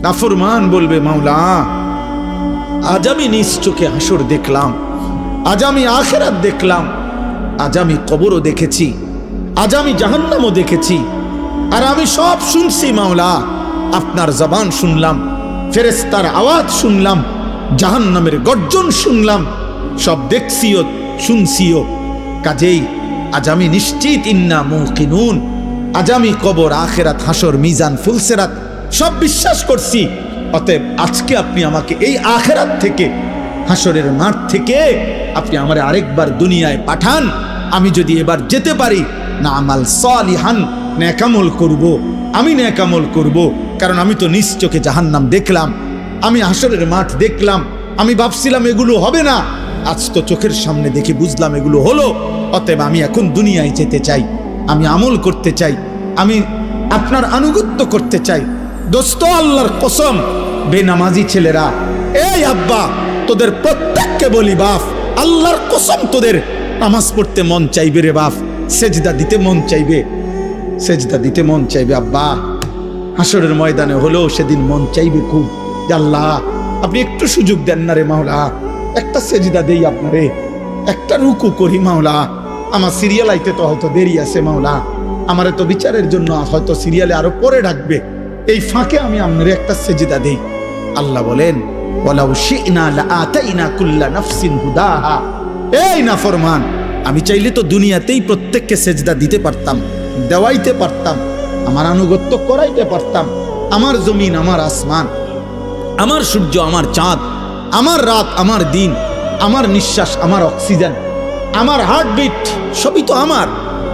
নাফরমান বলবে, মাওলা আজ আমি নিজ চোখে হাসর দেখলাম, আজ আমি আখিরাত দেখলাম, আজ আমি কবরও দেখেছি, আজ আমি জাহান্নামও দেখেছি, আর আমি সব শুনছি মাওলা। আপনার জবান শুনলাম, ফেরেশতার আওয়াজ শুনলাম, জাহান্নামের গর্জন শুনলাম, সব দেখছিও শুনছিও। কাজেই আজ আমি নিশ্চিত, ইন্না মুকিনুন, আজ আমি কবর, আখিরাত, হাসর, মিজান, ফুলসিরাত সব বিশ্বাস করছি। অতএব আজকে আপনি আমাকে এই আখিরাত থেকে, হাসরের মাঠ থেকে আপনি আমারে আরেকবার দুনিয়ায় পাঠান। আমি যদি এবার যেতে পারি, না আমাল সালিহান, নেকামল করব, আমি নেকামল করব। কারণ আমি তো নিজ চোখে জাহান্নাম দেখলাম, আমি হাসরের মাঠ দেখলাম, আমি ভাবছিলাম এগুলো হবে না, আজ তো চোখের সামনে দেখে বুঝলাম এগুলো হলো। অতএব আমি এখন দুনিয়ায় যেতে চাই, আমি আমল করতে চাই, আমি আপনার আনুগত্য করতে চাই। দোস্ত, আল্লাহর কসম, বেনামাজি ছেলেরা, এই আব্বা, তোদের প্রত্যেককে বলি বাপ, আল্লাহর কসম তোদের নামাজ পড়তে মন চাইবে রে বাপ, সেজদা দিতে মন চাইবে, সেজদা দিতে মন চাইবে আব্বা। হাসরের ময়দানে হলেও সেদিন মন চাইবে খুব, আল্লাহ আপনি একটু সুযোগ দেন না রে মাওলা, একটা সেজদা দেই আপনারে, একটা রুকু করি মাওলা। আমার সিরিয়াল আইতে তো হয়তো দেরি আছে মাওলা, আমারে তো বিচারের জন্য হয়তো সিরিয়ালে আরো পরে ডাকবে, এই ফাঁকে আমি আপনারে একটা সেজদা দেই। আল্লাহ বলেন, ওয়ালাউ শি'না লাআতাইনা কুল্লা নাফসিন হুদাহা। এই নাফরমান, আমি চাইলে তো দুনিয়াতেই প্রত্যেককে সেজদা দিতে পারতাম, দেওয়াইতে পারতাম, আমার আনুগত্য করাইতে পারতাম। আমার জমিন, আমার আসমান, আমার সূর্য, আমার চাঁদ, আমার রাত, আমার দিন, আমার নিঃশ্বাস, আমার অক্সিজেন, আমার হার্টবিট, সবই তো আমার।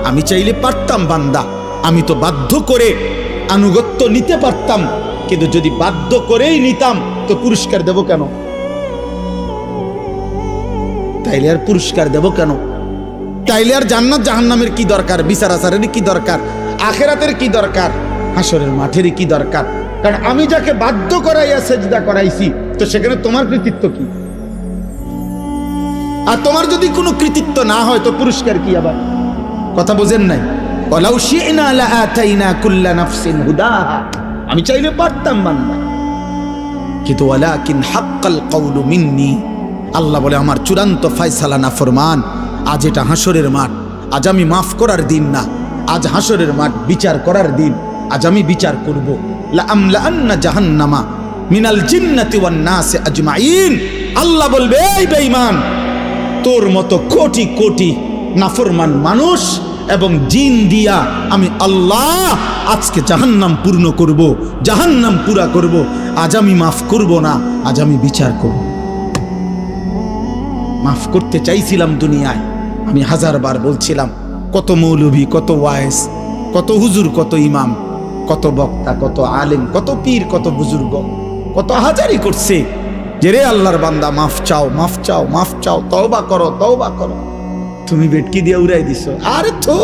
আমি চাইলে পারতাম বান্দা, আমি তো বাধ্য করে আনুগত্য নিতে পারতাম। কিন্তু যদি বাধ্য করেই নিতাম তো পুরস্কার দেব কেন? তাইলে আর পুরস্কার দেব কেন? তাইলে আর জান্নাত জাহান্নামের কি দরকার? বিচার আচারের কি দরকার? আখিরাতের কি দরকার? হাসরের মাঠের কি দরকার? কারণ আমি যাকে বাধ্য করাইয়া সেজদা করাইছি, তো সেখানে তোমার কৃতিত্ব কি? আর তোমার যদি কোনো কৃতিত্ব না হয় তো পুরস্কার কি? আবার কথা বোঝেন নাই? ওয়ালাউ শি'না লাআতাইনা কুল্লা নাফসিন হুদাহা, আমি চাইলে পারতাম বান্দা, কিন্তু ওয়ালাকিন হাক্কাল কওলু মিন্নি, আল্লাহ বলে আমার চূড়ান্ত ফয়সালা নাফরমান। আজ এটা হাসরের মাঠ, আজ আমি মাফ করার দিন না, আজ হাসরের মাঠ বিচার করার দিন। আজ আমি বিচার করব। লা আমলাআন্না জাহান্নামা মিনাল জিন্নাতি ওয়ান নাসি আজমাইন। আল্লাহ বলবে, এই বেঈমান, তোর মতো কোটি কোটি নাফরমান মানুষ এবং জিন দিয়া আমি আল্লাহ আজকে জাহান্নাম পূর্ণ করব, জাহান্নাম পুরা করব। আজ আমি মাফ করব না, আজ আমি বিচার করব। মাফ করতে চাইছিলাম দুনিয়ায়, আমি হাজারবার বলছিলাম, কত মৌলভী, কত ওয়াইজ, কত হুজুর, কত ইমাম, কত বক্তা, কত আলেম, কত পীর, কত বুজুর্গ, কত হাজারি করছে যে রে আল্লাহর বান্দা মাফ চাও, মাফ চাও, মাফ চাও, তওবা করো, তওবা করো। তুমি বেটকি দিয়ে উড়াই দিছো। আরে তো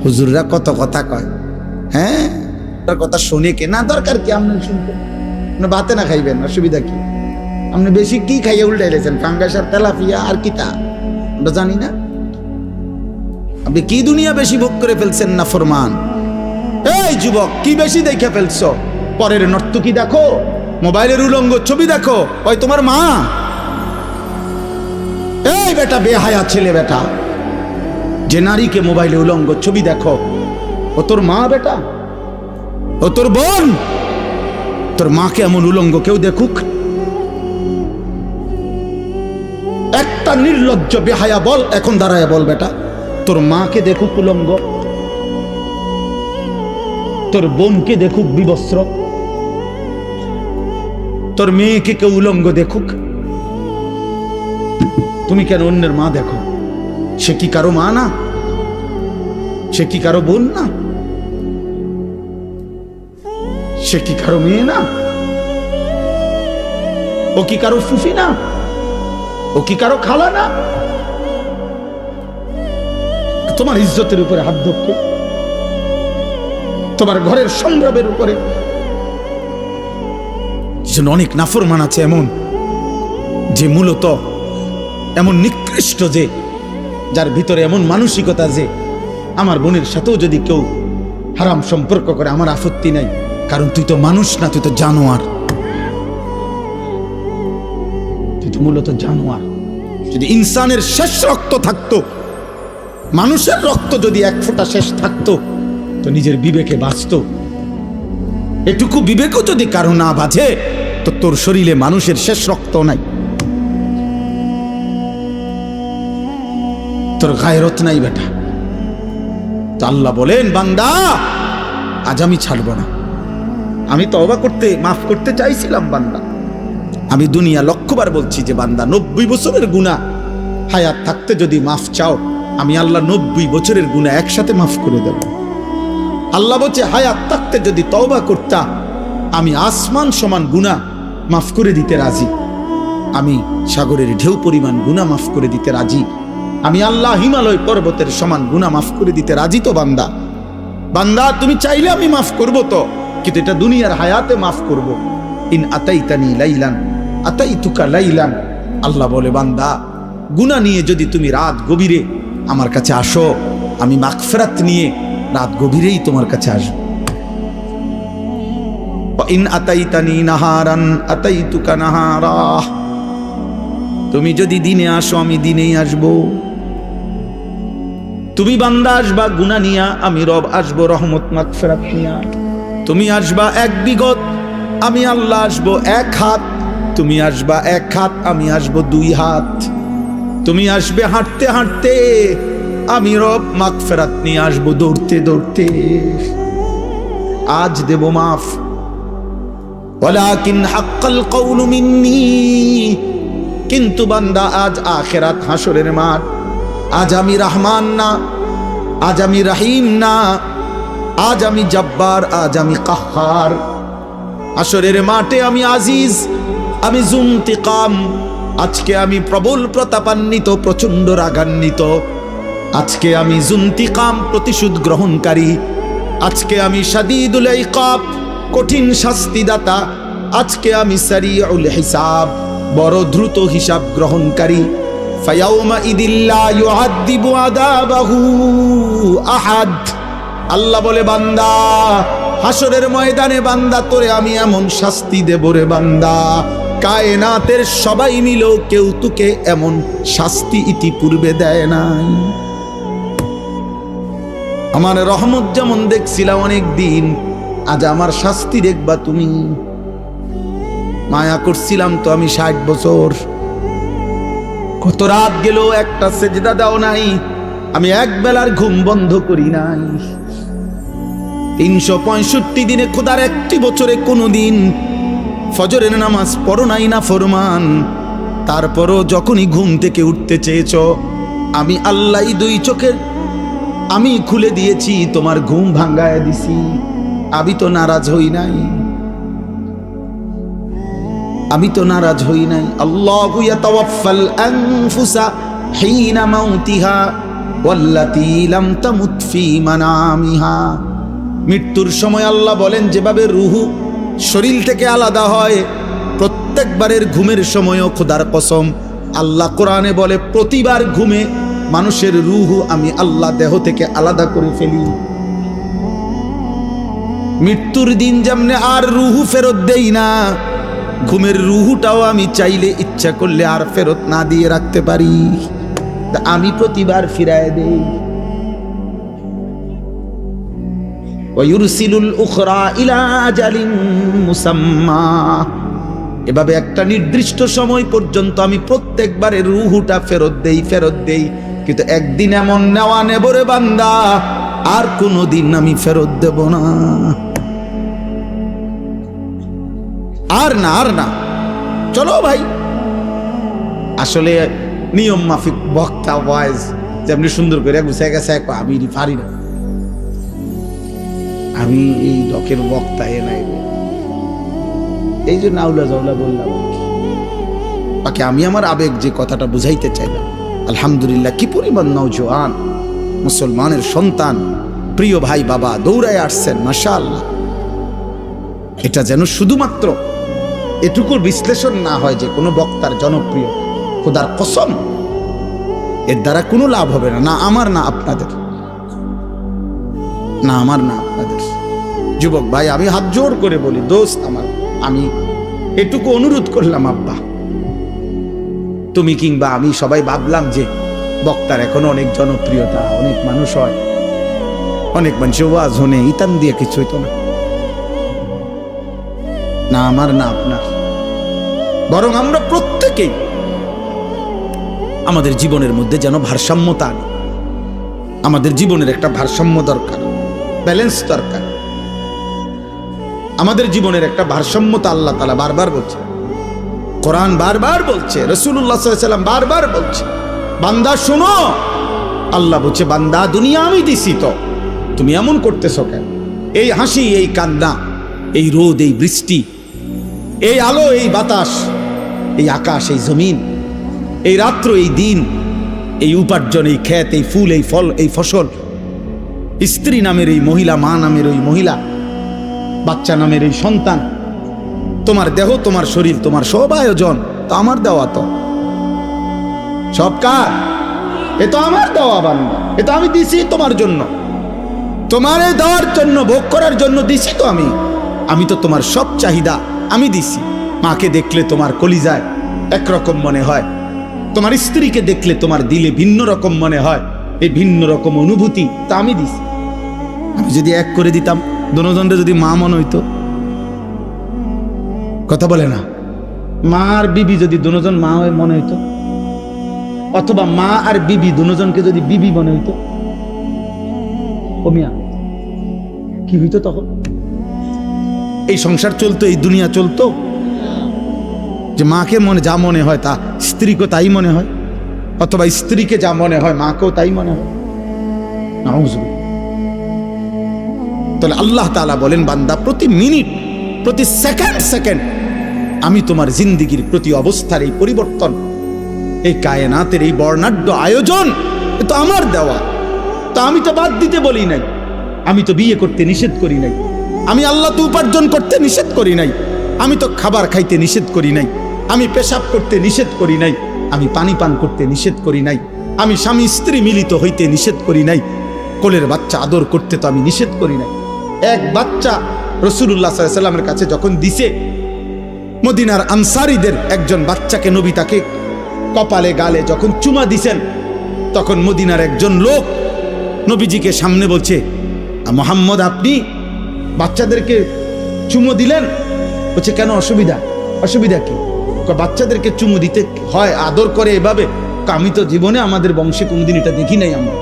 হুজুররা কত কথা কয়, হ্যাঁ, তার কথা শুনে কে না দরকার কি? আপনি শুনবেন না, ভাতে না খাইবেন, অসুবিধা কি? আপনি বেশি কি খাইয়ে উল্টাই রেছেন? ফাঙ্গাস আর তেলাপিয়া আর কি তা আমরা জানি না? আপনি কি দুনিয়া বেশি ভোগ করে ফেলছেন না ফরমান? এই যুবক, কি বেশি দেখে ফেলছো? পরের নর্তকী দেখো, মোবাইলের উলঙ্গ ছবি দেখো, ওই তোমার মা। এই বেটা, বেহায়া ছেলে বেটা, যে নারীকে মোবাইলে উলঙ্গ ছবি দেখো, ও তোর মা বেটা, ও তোর বোন। তোর মাকে এমন উলঙ্গ কেউ দেখুক? একটা নির্লজ্জ বেহায়া বল, এখন দাঁড়ায় বল বেটা, তোর মাকে দেখুক উলঙ্গ, তোর বোনকে দেখুক বিবস্ত্র, তোর মেয়েকে কেউ উলঙ্গ দেখুক? তুমি কেন অন্যের মা দেখো? সে কি কারো মা না? সে কি কারো বোন না? সে কি কারো মেয়ে না? ও কি কারো ফুফি না? ও কি কারো খালা না? তোমার ইজ্জতের উপরে হাত ধরছে, তোমার ঘরের সংগ্রামের উপরে। অনেক নাফরমান আছে এমন, যে মূলত এমন নিকৃষ্ট, যে যার ভিতরে এমন মানসিকতা যে আমার বোনের সাথেও যদি কেউ হারাম সম্পর্ক করে আমার আপত্তি নাই, কারণ তুই তো মানুষ না, তুই তো জানোয়ার, তুই তো মূলত জানোয়ার। যদি ইনসানের শেষ রক্ত থাকতো, মানুষের রক্ত যদি এক ফোঁটা শেষ থাকতো, তো নিজের বিবেকে বাঁচতো। এটুকু বিবেকও যদি কারো না বাঁচে, তো তোর শরীরে মানুষের শেষ রক্ত নাই, তোর গায়রত নাই বেটা। তো আল্লাহ বলেন, বান্দা আজ আমি ছাড়বো না। আমি তওবা করতে, মাফ করতে চাইছিলাম বান্দা। আমি দুনিয়া লক্ষবার বলছি যে বান্দা 90 বছরের গুনাহ হায়াত থাকতে যদি মাফ চাও, আমি আল্লাহ 90 বছরের গুনাহ একসাথে মাফ করে দেব। আল্লাহ বলছে হায়াত থাকতে যদি তওবা করতা, আমি আসমান সমান গুনাহ মাফ করে দিতে রাজি। আমি সাগরের ঢেউ পরিমাণ গুনাহ মাফ করে দিতে রাজি। আমি আল্লাহ হিমালয় পর্বতের সমান গুনাহ মাফ করে দিতে রাজি। তো বান্দা, বান্দা তুমি চাইলে আমি মাফ করব, তো কিন্তু এটা দুনিয়ার হায়াতে মাফ করব। ইন আতাইতানি লাইলান আতাইতুকা লাইলান। আল্লাহ বলে, বান্দা গুনাহ নিয়ে যদি তুমি রাত গভীরে আমার কাছে আসো, আমি মাগফিরাত নিয়ে রাত গভীরেই তোমার কাছে আসবো। ইন আতাইতানি নাহারান আতাইতুকা নাহারা। তুমি যদি দিনে আসো, আমি দিনেই আসবো। তুমি বান্দা আসবা গুনাহ নিয়া, আমি রব আসবো রহমত মাগফিরাত নিয়া। তুমি আসবা এক বিগত, আমি আল্লাহ আসবো এক হাত। তুমি আসবা এক হাত, আমি আসবো 2 হাত। তুমি আসবে হাঁটতে হাঁটতে, আমি রব মাগফিরাত নিয়ে আসবো দৌড়তে দৌড়তে। আজ দেব মাফ, ওয়ালাকিন হাক্কাল কওলু মিন্নি। কিন্তু বান্দা আজ আখিরাত হাসরের মাঠ। আজ আমি রহমান না, আজ আমি রহিম না, আজ আমি জব্বার, আজ আমি কাহ্হার। হাসরের মাঠে আমি আজিজ, আমি জুনতিকাম। আজকে আমি প্রবল প্রতাপান্বিত, প্রচন্ড রাগান্বিত। আজকে আমি জুনতিকাম, প্রতিশোধ গ্রহণকারী। আজকে আমি শাদীদুল ইকাব, কঠিন শাস্তিদাতা। আজকে আমি সারিউল হিসাব, বড় দ্রুত হিসাব গ্রহণকারী। ফায়াউমা ইদিল্লা ইউআযিবু আযাবাহু আহাদ। আল্লাহ বলে, বান্দা হাসরের ময়দানে বান্দা তোরে আমি এমন শাস্তি দেব রে বান্দা, কায়নাতের সবাই মিলেও কেউ তোকে এমন শাস্তি ইতিপূর্বে দেয় নাই। আমার রহমত যেমন দেখছিলাম অনেক দিন, আজ আমার শাস্তি দেখবা তুমি। মায়া করছিলাম তো আমি 60 বছর। কত রাত গেল, একটা সেজদা দাও নাই। আমি এক বেলার ঘুম বন্ধ করি নাই। 365 দিনে খোদার একটি বছরে কোনোদিন ফজরের নামাজ পড়ো নাই না ফরমান। তারপরও যখনই ঘুম থেকে উঠতে চেয়েছ, আমি আল্লাহ 2 চোখের আমি খুলে দিয়েছি, তোমার ঘুম ভাঙ্গায় দিছি। আমি তো নারাজ হই নাই, আমি তো নারাজ হই নাই। আল্লাহু ইয়াতাওয়াফাল আনফুসা হিনা মাউতিহা ওয়াল্লাতী লাম তামুত ফী মানামিহা। মৃত্যুর সময় আল্লাহ বলেন, যেভাবে রুহু শরীর থেকে আলাদা হয়, প্রত্যেকবারের ঘুমের সময়ও খোদার কসম আল্লাহ কোরআনে বলে, প্রতিবার ঘুমে মানুষের রুহু আমি আল্লাহ দেহ থেকে আলাদা করে ফেলি। মৃত্যুর দিন যেমনে আর রুহু ফেরত দেই না, ঘুমের রুহুটাও আমি চাইলে ইচ্ছা করলে আর ফেরত না দিয়ে রাখতে পারি। আমি প্রতিবার ফিরায় দেই। ওয়ায়ুরসিলুল উখরা ইলা আজালিন মুসাম্মা। এভাবে একটা নির্দিষ্ট সময় পর্যন্ত আমি প্রত্যেকবারে রুহুটা ফেরত দেই। কিন্তু একদিন এমন নেওয়া নেব রে বান্দা, আর কোনোদিন আমি ফেরত দেব না। আর না চলো ভাই। আসলে নিয়ম মাফিক বক্তা ওয়াইজ যেমনি সুন্দর করে গুছাই গেছে, আমি পারি না, আমি এই ডকের বক্তা এ নাই, এই জন্য আউলা জাউলা বললাম। বাকি আমি আমার আবেগ যে কথাটা বুঝাইতে চাইলাম, আলহামদুলিল্লাহ কি পরিমাণ নওজোয়ান মুসলমানের সন্তান, প্রিয় ভাই বাবা দৌড়ায় আসছেন, মাশাআল্লাহ। এটা যেন শুধুমাত্র এটুকুর বিশ্লেষণ না হয় যে কোনো বক্তার জনপ্রিয়, খোদার কসম এর দ্বারা কোনো লাভ হবে না, না আমার না আপনাদের, না আমার না আপনাদের। যুবক ভাই, আমি হাত জোর করে বলি, দোস্ত আমার, আমি এটুকু অনুরোধ করলাম, আব্বা তুমি কিংবা আমি সবাই ভাবলাম যে বক্তার এখনো অনেক জনপ্রিয়তা, অনেক মানুষ হয়, অনেক মানুষ ওয়াজ হনে ইতান দিয়ে কিছু হইতো না, না আমার না আপনার, বরং আমরা প্রত্যেকেই আমাদের জীবনের মধ্যে যেন ভারসাম্যতা আনি। আমাদের জীবনের একটা ভারসাম্য দরকার, ব্যালেন্স দরকার। আমাদের জীবনের একটা ভারসাম্যতা আল্লাহ তাআলা বারবার বলছে, কোরআন বারবার বলছে, রাসূলুল্লাহ সাল্লাল্লাহু আলাইহি ওয়াসাল্লাম বারবার বলছে, বান্দা শোনো, আল্লাহ বলছে বান্দা দুনিয়া আমি দিছি, তো তুমি এমন করতেছো কেন? এই হাসি, এই কান্না, এই রোদ, এই বৃষ্টি, এই আলো, এই বাতাস, এই আকাশ, এই জমিন, এই রাত্র, এই দিন, এই উপার্জন, এই ক্ষেত, এই ফুল, এই ফল, এই ফসল, স্ত্রী নামের এই মহিলা, মা নামের ওই মহিলা, বাচ্চা নামের এই সন্তান, তোমার দেহ, তোমার শরীর, তোমার সব আয়োজন তো আমার দেওয়া, তো সব কার? এ তো আমার দেওয়া বান্দা, এ তো আমি দিছি তোমার জন্য, তোমার দেওয়ার জন্য, ভোগ করার জন্য দিছি তো আমি তো তোমার সব চাহিদা আমি দিছি। মাকে দেখলে তোমার কলিজায় একরকম মনে হয়, তোমার স্ত্রীকে দেখলে তোমার দিলে ভিন্ন রকম মনে হয়, এই ভিন্ন রকম অনুভূতি তা আমি দিছি। আমি যদি এক করে দিতাম, দুজনরে যদি মা মনে হইতো, কথা বলে না, মা আর বিবি যদি দুজন মা হয়ে মনে হইতো, অথবা মা আর বিবি দুজনকে যদি বিবি মনে হইতো, কমিয়া কি হইতো তখন? এই সংসার চলতো, এই দুনিয়া চলতো, যে মাকে মনে যা মনে হয় তা স্ত্রীকে তাই মনে হয়, অথবা স্ত্রীকে যা মনে হয় মাকেও তাই মনে হয়। নাউযুবিল্লাহ। তাহলে আল্লাহ তাআলা বলেন, বান্দা প্রতি মিনিট, প্রতি সেকেন্ড আমি তোমার জিন্দেগির প্রতি অবস্থার এই পরিবর্তন, এই কায়নাতের এই বর্ণাঢ্য আয়োজন, এ তো আমার দেওয়া, তা আমি তো বাদ দিতে বলি নাই, আমি তো বিয়ে করতে নিষেধ করি নাই, আমি আল্লাহ তো উপার্জন করতে নিষেধ করি নাই, আমি তো খাবার খাইতে নিষেধ করি নাই, আমি পেশাব করতে নিষেধ করি নাই, আমি পানি পান করতে নিষেধ করি নাই, আমি স্বামী স্ত্রী মিলিত হইতে নিষেধ করি নাই, কোলের বাচ্চা আদর করতে তো আমি নিষেধ করি নাই। এক বাচ্চা রাসূলুল্লাহ সাল্লাল্লাহু আলাইহি ওয়াসাল্লামের কাছে যখন দিছে, মদিনার আনসারীদের একজন বাচ্চাকে নবী তাকে কপালে গালে যখন চুমা দিছেন, তখন মদিনার একজন লোক নবীজিকে সামনে বলছে, মুহাম্মদ আপনি বাচ্চাদেরকে চুমো দিলেন? বলছে কেন, অসুবিধা কি? বাচ্চাদেরকে চুমু দিতে হয়, আদর করে এভাবে? আমি তো জীবনে আমাদের বংশে কোনদিন এটা দেখি নাই আমরা।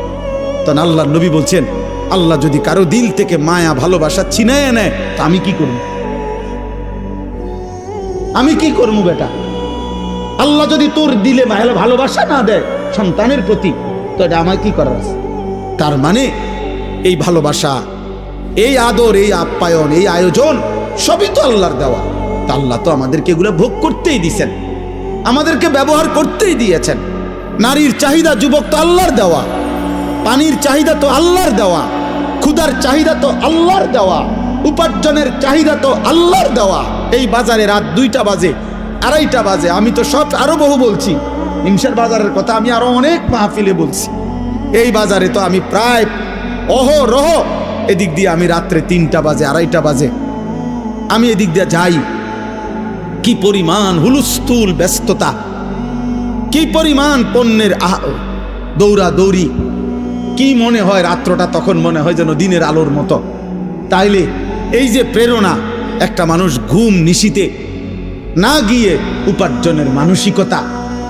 তখন আল্লাহর নবী বলছেন, আল্লাহ যদি কারো দিল থেকে মায়া ভালোবাসা ছিনায় নেয়, তা আমি কি করব? আমি কি করবো বেটা? আল্লাহ যদি তোর দিলে ভালোবাসা না দেয় সন্তানের প্রতি, তো এটা আমার কি করার আছে? তার মানে এই ভালোবাসা, এই আদর, এই আপ্যায়ন, এই আয়োজন সবই তো আল্লাহর দেওয়া। তা আল্লাহ তো আমাদেরকে এগুলো ভোগ করতেই দিয়েছেন, আমাদেরকে ব্যবহার করতেই দিয়েছেন। নারীর চাহিদা যুবক তো আল্লাহর দেওয়া, পানির চাহিদা তো আল্লাহর দেওয়া, ক্ষুধার চাহিদা তো আল্লাহর দেওয়া, উপার্জনের চাহিদা তো আল্লাহর দেওয়া। এই বাজারে রাত 2টা বাজে, 2:30 বাজে, আমি তো সব আরো বহু বলছি, হিমসার বাজারের কথা আমি আরো অনেক মাহফিলে বলছি। এই বাজারে তো আমি প্রায় অহরহ এদিক দিয়ে আমি রাত্রে 3টা বাজে, 2:30 বাজে আমি এদিক দিয়ে যাই। কি পরিমাণ হুলস্থুল ব্যস্ততা, কি পরিমাণ পণ্যের দৌড়া দৌড়ি, কি মনে হয় রাত্রটা তখন মনে হয় যেন দিনের আলোর মতো। তাইলে এই যে প্রেরণা, একটা মানুষ ঘুম নিশিতে না গিয়ে উপার্জনের মানসিকতা,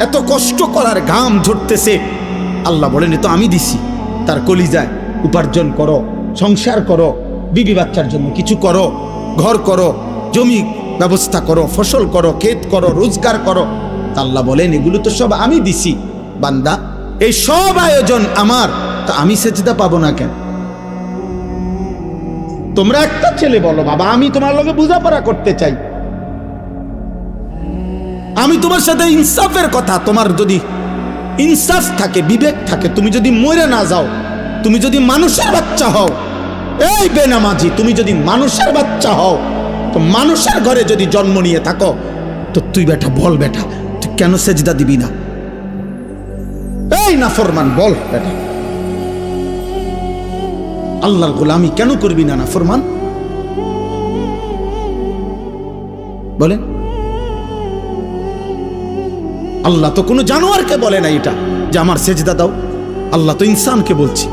এত কষ্ট করার ঘাম ঝরতেছে, আল্লাহ বলেন এ তো আমি দিছি। তার কলিজায় উপার্জন করো, সংসার করো, বিবি বাচ্চার জন্য কিছু করো, ঘর করো, জমি ব্যবস্থা করো, ফসল করো, ক্ষেত করো, রোজগার করো। আল্লাহ বলেন এগুলো তো সব আমি দিছি। বান্দা এই সব আয়োজন আমার, তা আমি সেজদা পাবো না কেন? তোমরা একটা ছেলে বলো, বাবা আমি তোমার লগে বোঝাপড়া করতে চাই, আমি তোমার সাথে ইনসাফের কথা, তোমার যদি ইনসাফ থাকে, বিবেক থাকে, তুমি যদি মরে না যাও, তুমি যদি মানুষের বাচ্চা হও, এই বেনামাজি তুমি যদি মানুষের বাচ্চা হও, তো মানুষের ঘরে যদি জন্ম নিয়ে থাকো, তো তুই বেটা বল, বেটা তুই কেন সেজদা দিবি না? এই নাফরমান বল বেটা, আল্লাহর গোলামি কেন করবি না নাফরমান? বলেন? আল্লাহ তো কোনো জানোয়ারকে বলে না এটা যে আমার সেজদা দাও। আল্লাহ তো ইনসানকে বলছি।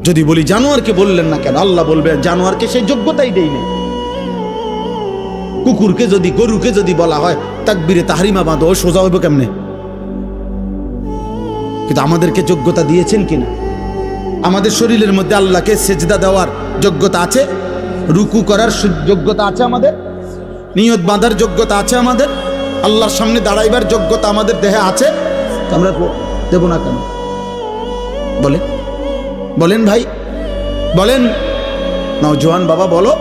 যদি বলি জানোয়ারকে বললেন না কেন, আল্লাহ বলবে জানোয়ারকে সেই যোগ্যতাই দেই না। কুকুরকে যদি, গরুকে যদি বলা হয় তাকবীরে তাহরিমা বাঁধো, সোজা হইব কেমনে? কিন্তু আমাদেরকে যোগ্যতা দিয়েছেন কিনা? আমাদের শরীরের মধ্যে আল্লাহকে সেজদা দেওয়ার যোগ্যতা আছে, রুকু করার যোগ্যতা আছে, আমাদের নিয়ত বাঁধার যোগ্যতা আছে, আমাদের আল্লাহর সামনে দাঁড়াইবার যোগ্যতা আমাদের দেহে আছে। আমরা দেব না কেন? বলে বলেন ভাই, বলেন নওজোয়ান বাবা, বলো।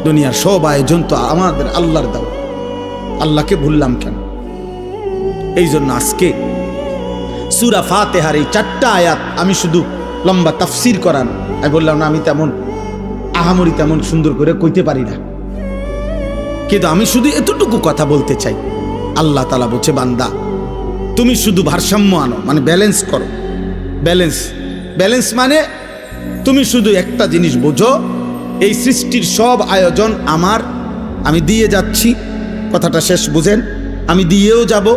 দুনিয়ার সব আয়োজন তো আমাদের আল্লাহর দাও, আল্লাহকে ভুললাম কেন? এই জন্য আজকে সূরা ফাতিহার এই 4টা আয়াত আমি শুধু লম্বা তাফসীর করান, আমি বললাম না আমি তেমন আহামরি তেমন সুন্দর করে কইতে পারি না, কিন্তু আমি শুধু এতটুকু কথা বলতে চাই। আল্লাহ তাআলা বলছে, বান্দা তুমি শুধু ভারসাম্য আনো, মানে ব্যালেন্স করো। ব্যালেন্স মানে তুমি শুধু একটা জিনিস বোঝো, এই সৃষ্টির সব আয়োজন আমার, আমি দিয়ে যাচ্ছি। কথাটা শেষ বুঝেন? আমি দিয়েও যাব।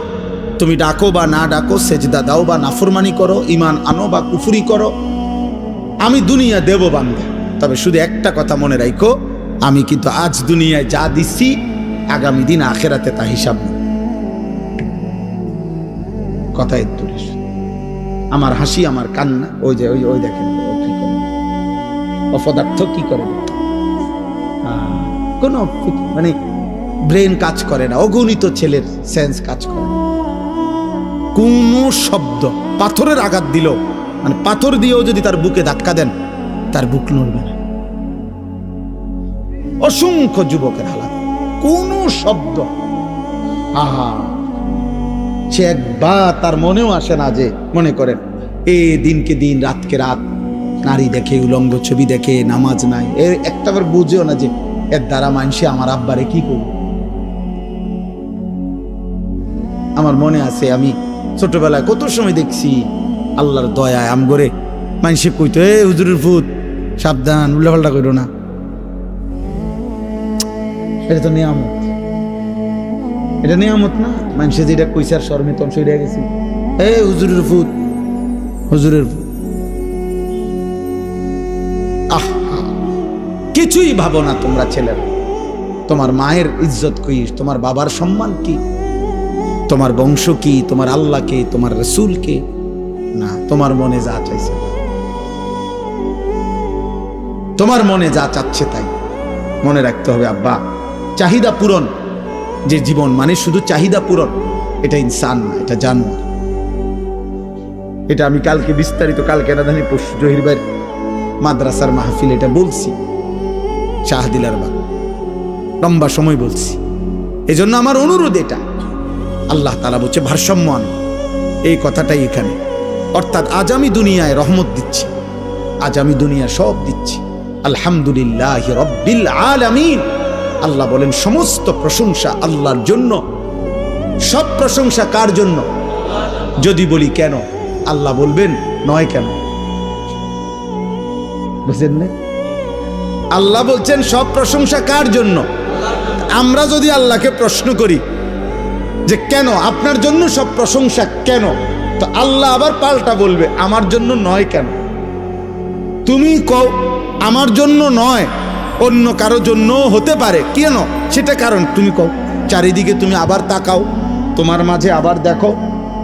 তুমি ডাকো বা না ডাকো, সেজদা দাও বা নাফরমানি করো, ঈমান আনো বা কুফরি করো, আমি দুনিয়া দেব বান্দা। তবে শুধু একটা কথা মনে রাখো, আমি কিন্তু আজ দুনিয়ায় যা দিচ্ছি আগামী দিন আখেরাতে তা হিসাব নেই। কথা একটু আমার হাসি, আমার কান্না, ওই যে ওই দেখেন অপদার্থ কি করে, কোনো মানে ব্রেন কাজ করে না, অগণিত ছেলের সেন্স কাজ করে না। কোন শব্দ, পাথরের আঘাত দিল, মানে পাথর দিয়েও যদি তার বুকে ধাক্কা দেন তার বুক নড়বে না। অসংখ্য যুবকের হালাত, কোন শব্দ, আহা, সে একবার তার মনেও আসে না যে, মনে করেন এ দিনকে দিন, রাতকে রাত নারী দেখে, উলঙ্গ ছবি দেখে, নামাজ নাই, এর একটাবার বুঝেও না যে এর দ্বারা মানুষে আমার আব্বারে কি করবে। আমার মনে আছে আমি ছোটবেলায় কত সময় দেখছি আল্লাহর দয়ায় আম করে মানুষে কইতো, এ হুজুরের ফুত সাবধান, উল্লাপাল্টা করো না। এটা তো নিয়ামত, এটা নিয়ামত না? মানুষে যেটা কইছে আর শর্মে তখন সইরে গেছি, এ হুজুরের ফুত, হুজুরের ফুত। আহ, কিছুই ভাবো না তোমরা ছেলেরা। তোমার মায়ের ইজ্জত কি, তোমার বাবার সম্মান কি, তোমার বংশ কি, তোমার আল্লাহকে, তোমার রাসূলকে না, তোমার মনে যা চাইছে, তোমার মনে যা চাচ্ছে তাই মনে রাখতে হবে। আব্বা, চাহিদা পূরণ, যে জীবন মানে শুধু চাহিদা পূরণ, এটা ইনসান না, এটা জানোয়ার। এটা আমি কালকে বিস্তারিত, কালকে না জানি পরশু জহির ভাইয়ের মাদ্রাসার মাহফিল এটা বলছি, শাহদিলার বাগ, লম্বা সময় বলছি। এই জন্য আমার অনুরোধ এটা, আল্লাহ তাআলা বলছে ভারসাম্য আনো, এই কথাটাই এখানে। অর্থাৎ আজ আমি দুনিয়ায় রহমত দিচ্ছি, আজ আমি দুনিয়া সব দিচ্ছি, আলহামদুলিল্লাহি রাব্বিল আলামিন। আল্লাহ বলেন সমস্ত প্রশংসা আল্লাহর জন্য। সব প্রশংসা কার জন্য? যদি বলি কেন, আল্লাহ বলবেন নয় কেন, বুঝলেন না? আল্লাহ বলছেন সব প্রশংসা কার জন্য। আমরা যদি আল্লাহকে প্রশ্ন করি যে কেন, আপনার জন্য সব প্রশংসা কেন, তো আল্লাহ আবার পাল্টা বলবে আমার জন্য নয় কেন। তুমি কও আমার জন্য নয়, অন্য কারো জন্য হতে পারে, কেন সেটা কারণ তুমি কও। চারিদিকে তুমি আবার তাকাও, তোমার মাঝে আবার দেখো,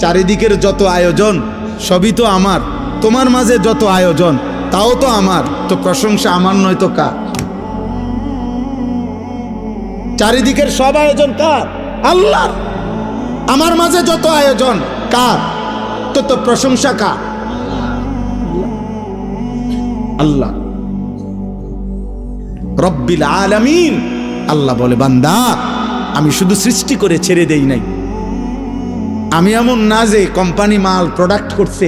চারিদিকের যত আয়োজন সবই তো আমার, তোমার মাঝে যত আয়োজন তাও তো আমার, তো প্রশংসা আমার নয় তো কার? চারিদিকের সব আয়োজন কার? আল্লাহর। আমার মাঝে যত আয়োজন কার? তো প্রশংসা কার? আল্লাহ রব্বিল আলামিন। আল্লাহ বলে বান্দা আমি শুধু সৃষ্টি করে ছেড়ে দেই নাই, আমি এমন না যে কোম্পানি মাল প্রোডাক্ট করছে,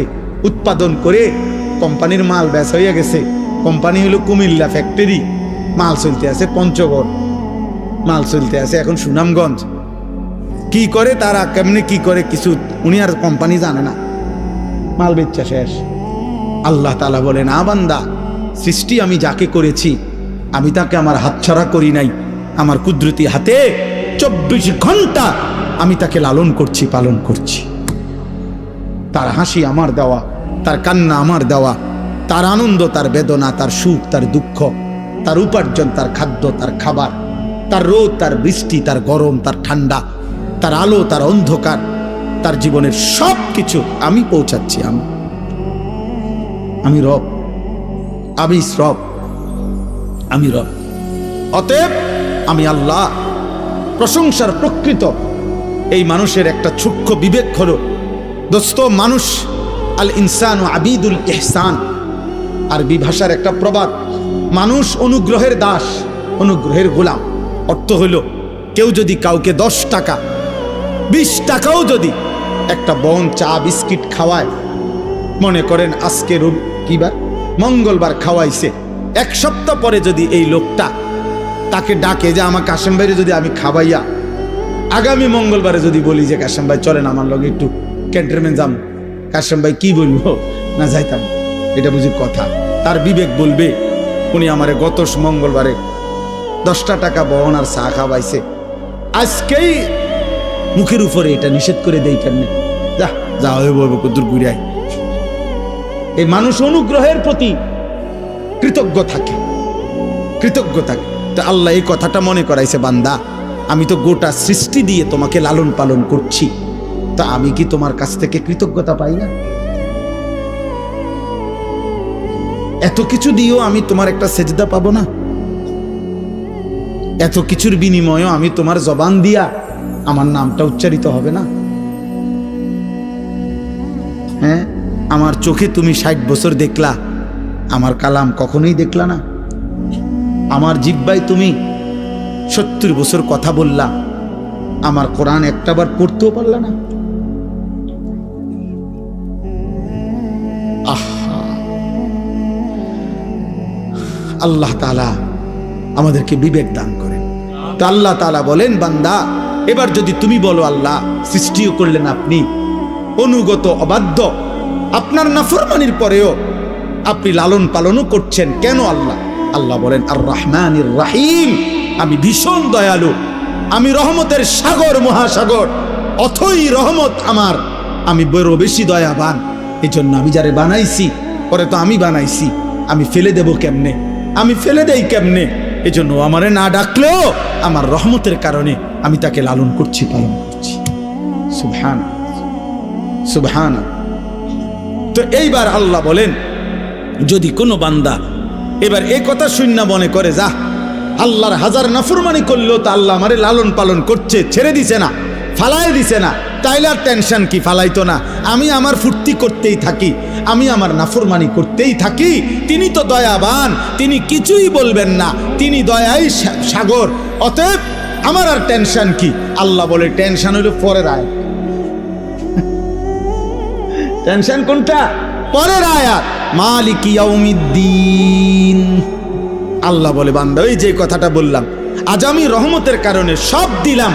উৎপাদন করে কোম্পানির মাল ব্যাস হয়ে গেছে। কোম্পানি হলো কুমিল্লা ফ্যাক্টরি, মাল চলতে আছে পঞ্চগড়, মাল চলতে আছে এখন সুনামগঞ্জ। কি করে তারা, কেমনে কি করে কিছু উনি আর কোম্পানি জানে না, মাল বেচা শেষ। আল্লাহ তাআলা বলে না বান্দা, সৃষ্টি আমি যাকে করেছি আমি তাকে আমার হাতছাড়া করি নাই, আমার কুদরতি হাতে 24 ঘন্টা আমি তাকে লালন করছি, পালন করছি। তার হাসি আমার দেওয়া, তার কান্না আমার দেওয়া, তার আনন্দ, তার বেদনা, তার সুখ, তার দুঃখ, তার উপার্জন, তার খাদ্য, তার খাবার, তার রোদ, তার বৃষ্টি, তার গরম, তার ঠান্ডা, তার আলো, তার অন্ধকার, তার জীবনের সব কিছু আমি পৌঁছাচ্ছি। আমি রব, আমি রব, আমি রব। অতএব আমি আল্লাহ। প্রশংসার প্রকৃত এই মানুষের একটা সূক্ষ্ম বিবেক হলো, দোস্ত, মানুষ আল ইনসান ও আবিদুল ইহসান, আরবি ভাষার একটা প্রবাদ, মানুষ অনুগ্রহের দাস, অনুগ্রহের গোলাম। অর্থ হইল, কেউ যদি কাউকে 10 টাকা 20 টাকাও যদি একটা বন চা বিস্কিট খাওয়ায়, মনে করেন আজকে কি বার, মঙ্গলবার খাওয়াইছে, 1 সপ্তাহ পরে যদি এই লোকটা তাকে ডাকে যে আমার কাশেম ভাইরে যদি আমি খাওয়াইয়া আগামী মঙ্গলবারে যদি বলি যে কাশেম ভাই চলেন আমার লগে একটু ক্যান্টনমেন্ট যাম, কাশেম ভাই কি বলবো, না যাইতাম, এটা বুঝি কথা। তার বিবেক বলবে উনি আমারে গত মঙ্গলবারে 10টা টাকা বহন আর চা খাওয়াইছে, আজকেই মুখের উপরে এটা নিষেধ করে দেই কেমনে, যা যা হইব কদ্দুর ঘুরে। এই মানুষ অনুগ্রহের প্রতি কৃতজ্ঞ থাকে, কৃতজ্ঞ থাকে। তো আল্লাহ এই কথাটা মনে করাইছে, বান্দা আমি তো গোটা সৃষ্টি দিয়ে তোমাকে লালন পালন করছি, তা আমি কি তোমার কাছ থেকে কৃতজ্ঞতা পাই না? এত কিছু দিয়েও আমি তোমার একটা সেজদা পাবো না? এত কিছুর বিনিময়েও আমি তোমার জবান দিয়া আমার নামটা উচ্চারিত হবে না? হ্যাঁ, আমার চোখে তুমি 60 বছর দেখলা, আমার কালাম কখনোই দেখলা না। আমার জিহ্বায় তুমি 70 বছর কথা বললা, আমার কোরআন একটাবার পড়তেও পারলা না। আল্লাহ তাআলা আমাদেরকে বিবেক দান করেন। তো আল্লাহ তাআলা বলেন, বান্দা এবার যদি তুমি বলো আল্লাহ সৃষ্টিও করলেন আপনি, অনুগত অবাধ্য, আপনার নাফরমানির পরেও আপনি লালন পালনও করছেন কেন আল্লাহ? আল্লাহ বলেন, আর রহমানির রাহিম, আমি ভীষণ দয়ালু, আমি রহমতের সাগর, মহাসাগর, অথই রহমত আমার, আমি বড় বেশি দয়াবান। এই জন্য আমি যারে বানাইছি, পরে তো আমি বানাইছি, আমি ফেলে দেব কেমনে, আমি ফেলে দেই কেমনে? এই জন্য আমারে না ডাকলেও আমার রহমতের কারণে আমি তাকে লালন করছি, পালন করছি। সুবহান সুবহান। তো এইবার আল্লাহ বলেন, যদি কোনো বান্দা এবার এই কথা শূন্য মনে করে, যা আল্লাহর হাজার নাফরমানি করলেও তো আল্লাহ আমারে লালন পালন করছে, ছেড়ে দিছে না, ফালাই দিছে না, তাইলে আর টেনশন কি, ফালাইতো না, আমি আমার ফুর্তি করতেই থাকি, আমি আমার নাফরমানি করতেই থাকি, তিনি তো দয়াবান, তিনি কিছুই বলবেন না, তিনি দয়াই সাগর, অতএব আমার আর টেনশন কি? আল্লাহ বলে, টেনশন হইল পরের আয়াত। টেনশন কোনটা? পরের আয়াত, মালিক ইয়াউমিদ্দিন। আল্লাহ বলে, বান্দা ওই যে কথাটা বললাম, আজ আমি রহমতের কারণে সব দিলাম,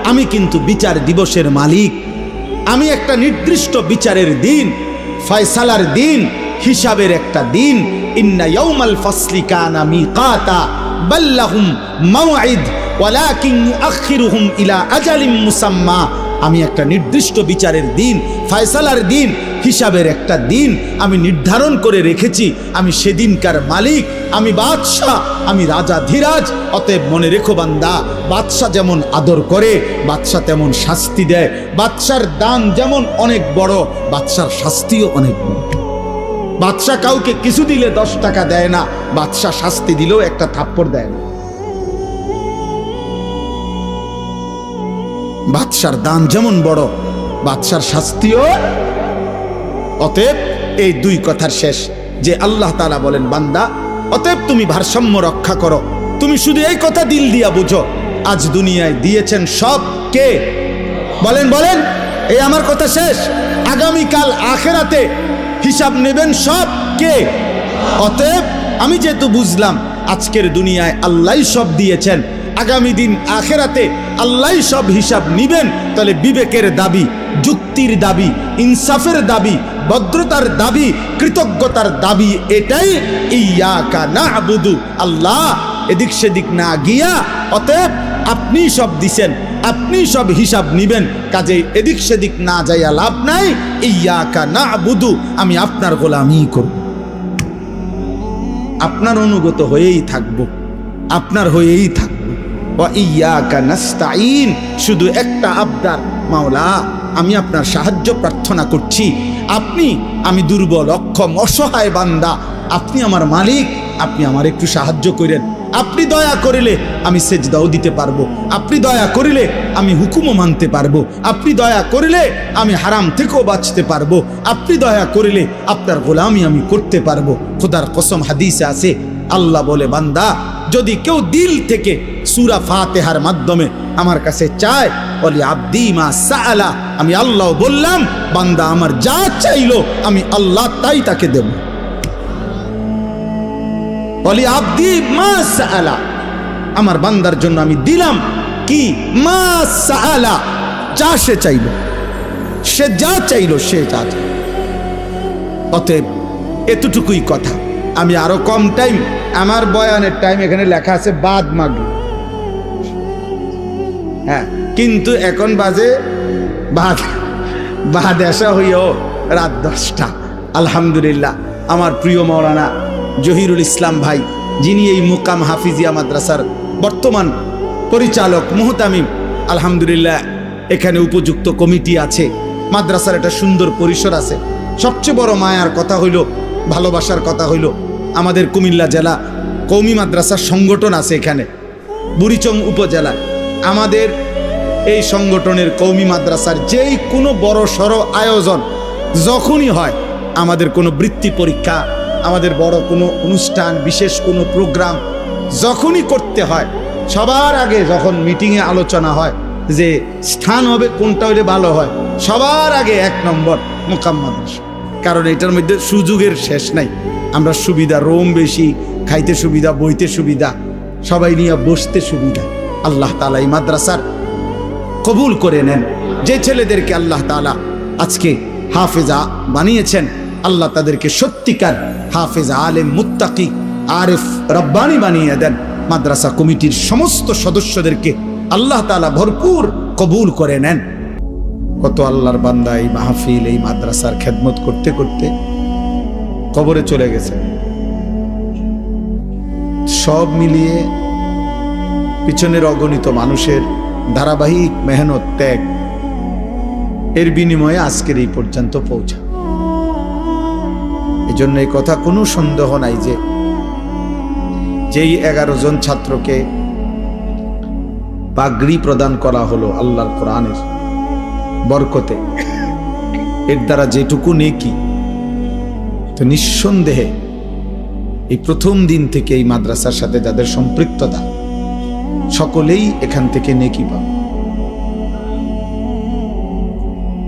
আমি কিন্তু বিচার দিবসের মালিক, আমি একটা নির্দিষ্ট বিচারের দিন, ফয়সালার দিন, হিসাবের একটা দিন। ইন্না ইয়াউমাল ফাসলি কানা মিকাতা বাল্লাহুম মাওঈদ ওয়ালাকিন ইউআখিরুহুম ইলা আজালিম মুসাম্মা। আমি একটা নির্দিষ্ট বিচারের দিন, ফয়সালার দিন, হিসাবের একটা দিন আমি নির্ধারণ করে রেখেছি। আমি সেদিনকার মালিক, আমি বাদশাহ, আমি রাজা ধীরাজ। অতএব মনে রেখো বান্দা, বাদশাহ যেমন আদর করে, বাদশাহ তেমন শাস্তি দেয়। বাদশার দান যেমন অনেক বড়, বাদশার শাস্তিও অনেক বড়। বাদশাহ কাউকে কিছু দিলে 10 টাকা দেয় না, বাদশাহ শাস্তি দিলেও একটা থাপ্পড় দেয় না। বাদশার দান যেমন বড়, বাদশার শাস্তিও। অতএব এই 2 কথার শেষ যে আল্লাহ তাআলা বলেন, বান্দা অতএব তুমি ভারসাম্য রক্ষা করো। তুমি শুধু এই কথা দিল দিয়া বুঝো, আজ দুনিয়ায় দিয়েছেন সব কে? বলেন বলেন, এই আমার কথা শেষ। আগামীকাল আখিরাতে হিসাব নেবেন সব কে? অতএব আমি যেহেতু বুঝলাম আজকের দুনিয়ায় আল্লাহই সব দিয়েছেন, আগামী দিন আখিরাতে আল্লাহই সব হিসাব নিবেন, তাহলে বিবেকের দাবি, যুক্তির দাবি, ইনসাফের দাবি, ভদ্রতার দাবি, কৃতজ্ঞতার দাবি এটাই, ইয়াকা না'বুদু, আল্লাহ এদিক সেদিক না গিয়া, অতএব আপনি সব দিছেন, আপনি সব হিসাব নিবেন, কাজে এদিক সেদিক না যাইয়া লাভ নাই। ইয়াকা না'বুদু, আমি আপনার গোলামি করব, আপনার অনুগত হয়েই থাকব, আপনার হয়েই থাকব। ওয়া ইয়াকা নাস্তাঈন, শুধু একটা আবদার, মাওলা আমি আপনার সাহায্য প্রার্থনা করছি। আমি দুর্বল, অক্ষম, অসহায় বান্দা, আপনি আমার মালিক, আপনি আমার একটু সাহায্য করেন। আপনি দয়া করিলে আমি সেজদাও দিতে পারবো, আপনি দয়া করিলে আমি হুকুমও মানতে পারবো, আপনি দয়া করিলে আমি হারাম থেকেও বাঁচতে পারবো, আপনি দয়া করিলে আপনার গোলামি আমি করতে পারবো। খোদার কসম, হাদিসে আছে, আল্লাহ বলে, বান্দা যদি কেউ দিল থেকে সূরা ফাতিহার মাধ্যমে আমার কাছে চায়, বলি আব্দি মা সাআলা, আমি আল্লাহ বললাম বান্দা আমার যা চাইলো আমি আল্লাহ তাই তাকে দেব। বলি আব্দি মা সাআলা, আমার বান্দার জন্য আমি দিলাম কি, মা সাআলা, যা সে চাইলো, সে যা চাইলো, সে যা চাইলো। অতএব এতটুকুই কথা। আমি আরো কম টাইম, আমার বয়ানের টাইম এখানে লেখা আছে বাদ মাগরিব, হ্যাঁ, কিন্তু এখন বাজে বাদ আসা হইও রাত 10টা। আলহামদুলিল্লাহ, আমার প্রিয় মাওলানা জহিরুল ইসলাম ভাই, যিনি এই মুকাম হাফিজিয়া মাদ্রাসার বর্তমান পরিচালক, মুহতামিম, আলহামদুলিল্লাহ এখানে উপযুক্ত কমিটি আছে, মাদ্রাসার একটা সুন্দর পরিসর আছে। সবচেয়ে বড় মায়ার কথা হইল, ভালোবাসার কথা হইল, আমাদের কুমিল্লা জেলা কওমি মাদ্রাসার সংগঠন আছে এখানে বুড়িচং উপজেলায়। আমাদের এই সংগঠনের কওমি মাদ্রাসার যেই কোনো বড় সড়ো আয়োজন যখনই হয়, আমাদের কোনো বৃত্তি পরীক্ষা, আমাদের বড় কোনো অনুষ্ঠান, বিশেষ কোনো প্রোগ্রাম যখনই করতে হয়, সবার আগে যখন মিটিংয়ে আলোচনা হয় যে স্থান হবে কোনটা হলে ভালো হয়, সবার আগে 1 নম্বর মুকাম মাদ্রাসা। কারণ এটার মধ্যে সুযোগের শেষ নাই। আমরা সুবিধা, রোম বেশি, খাইতে সুবিধা, বইতে সুবিধা, সবাই নিয়ে বসতে সুবিধা। আল্লাহ তাআলা এই মাদ্রাসার কবুল করে নেন। যে ছেলেদেরকে আল্লাহ তাআলা আজকে হাফেজা বানিয়েছেন, আল্লাহ তাদেরকে সত্যিকার হাফেজা, আলেম, মুত্তাকি, আরিফ, রব্বানি বানিয়ে দেন। মাদ্রাসা কমিটির সমস্ত সদস্যদেরকে আল্লাহ তাআলা ভরপুর কবুল করে নেন। কত আল্লাহর বান্দা এই মাহফিল, এই মাদ্রাসার খেদমত করতে করতে কবরে চলে গেছে। সব মিলিয়ে পিছনের অগণিত মানুষের ধারাবাহিক মেহনত, ত্যাগ, এর বিনিময়ে আজকের এই পর্যন্ত পৌঁছা। এই জন্য এই কথা কোনো সন্দেহ নাই যে যেই 11 জন ছাত্রকে পাগড়ি প্রদান করা হলো আল্লাহর কোরআনের বরকতে, এর দ্বারা যেটুকু নেকি, তো নিঃসন্দেহে এই প্রথম দিন থেকে এই মাদ্রাসার সাথে যাদের সম্পৃক্ততা, সকলেই এখান থেকে নেকি পাবে,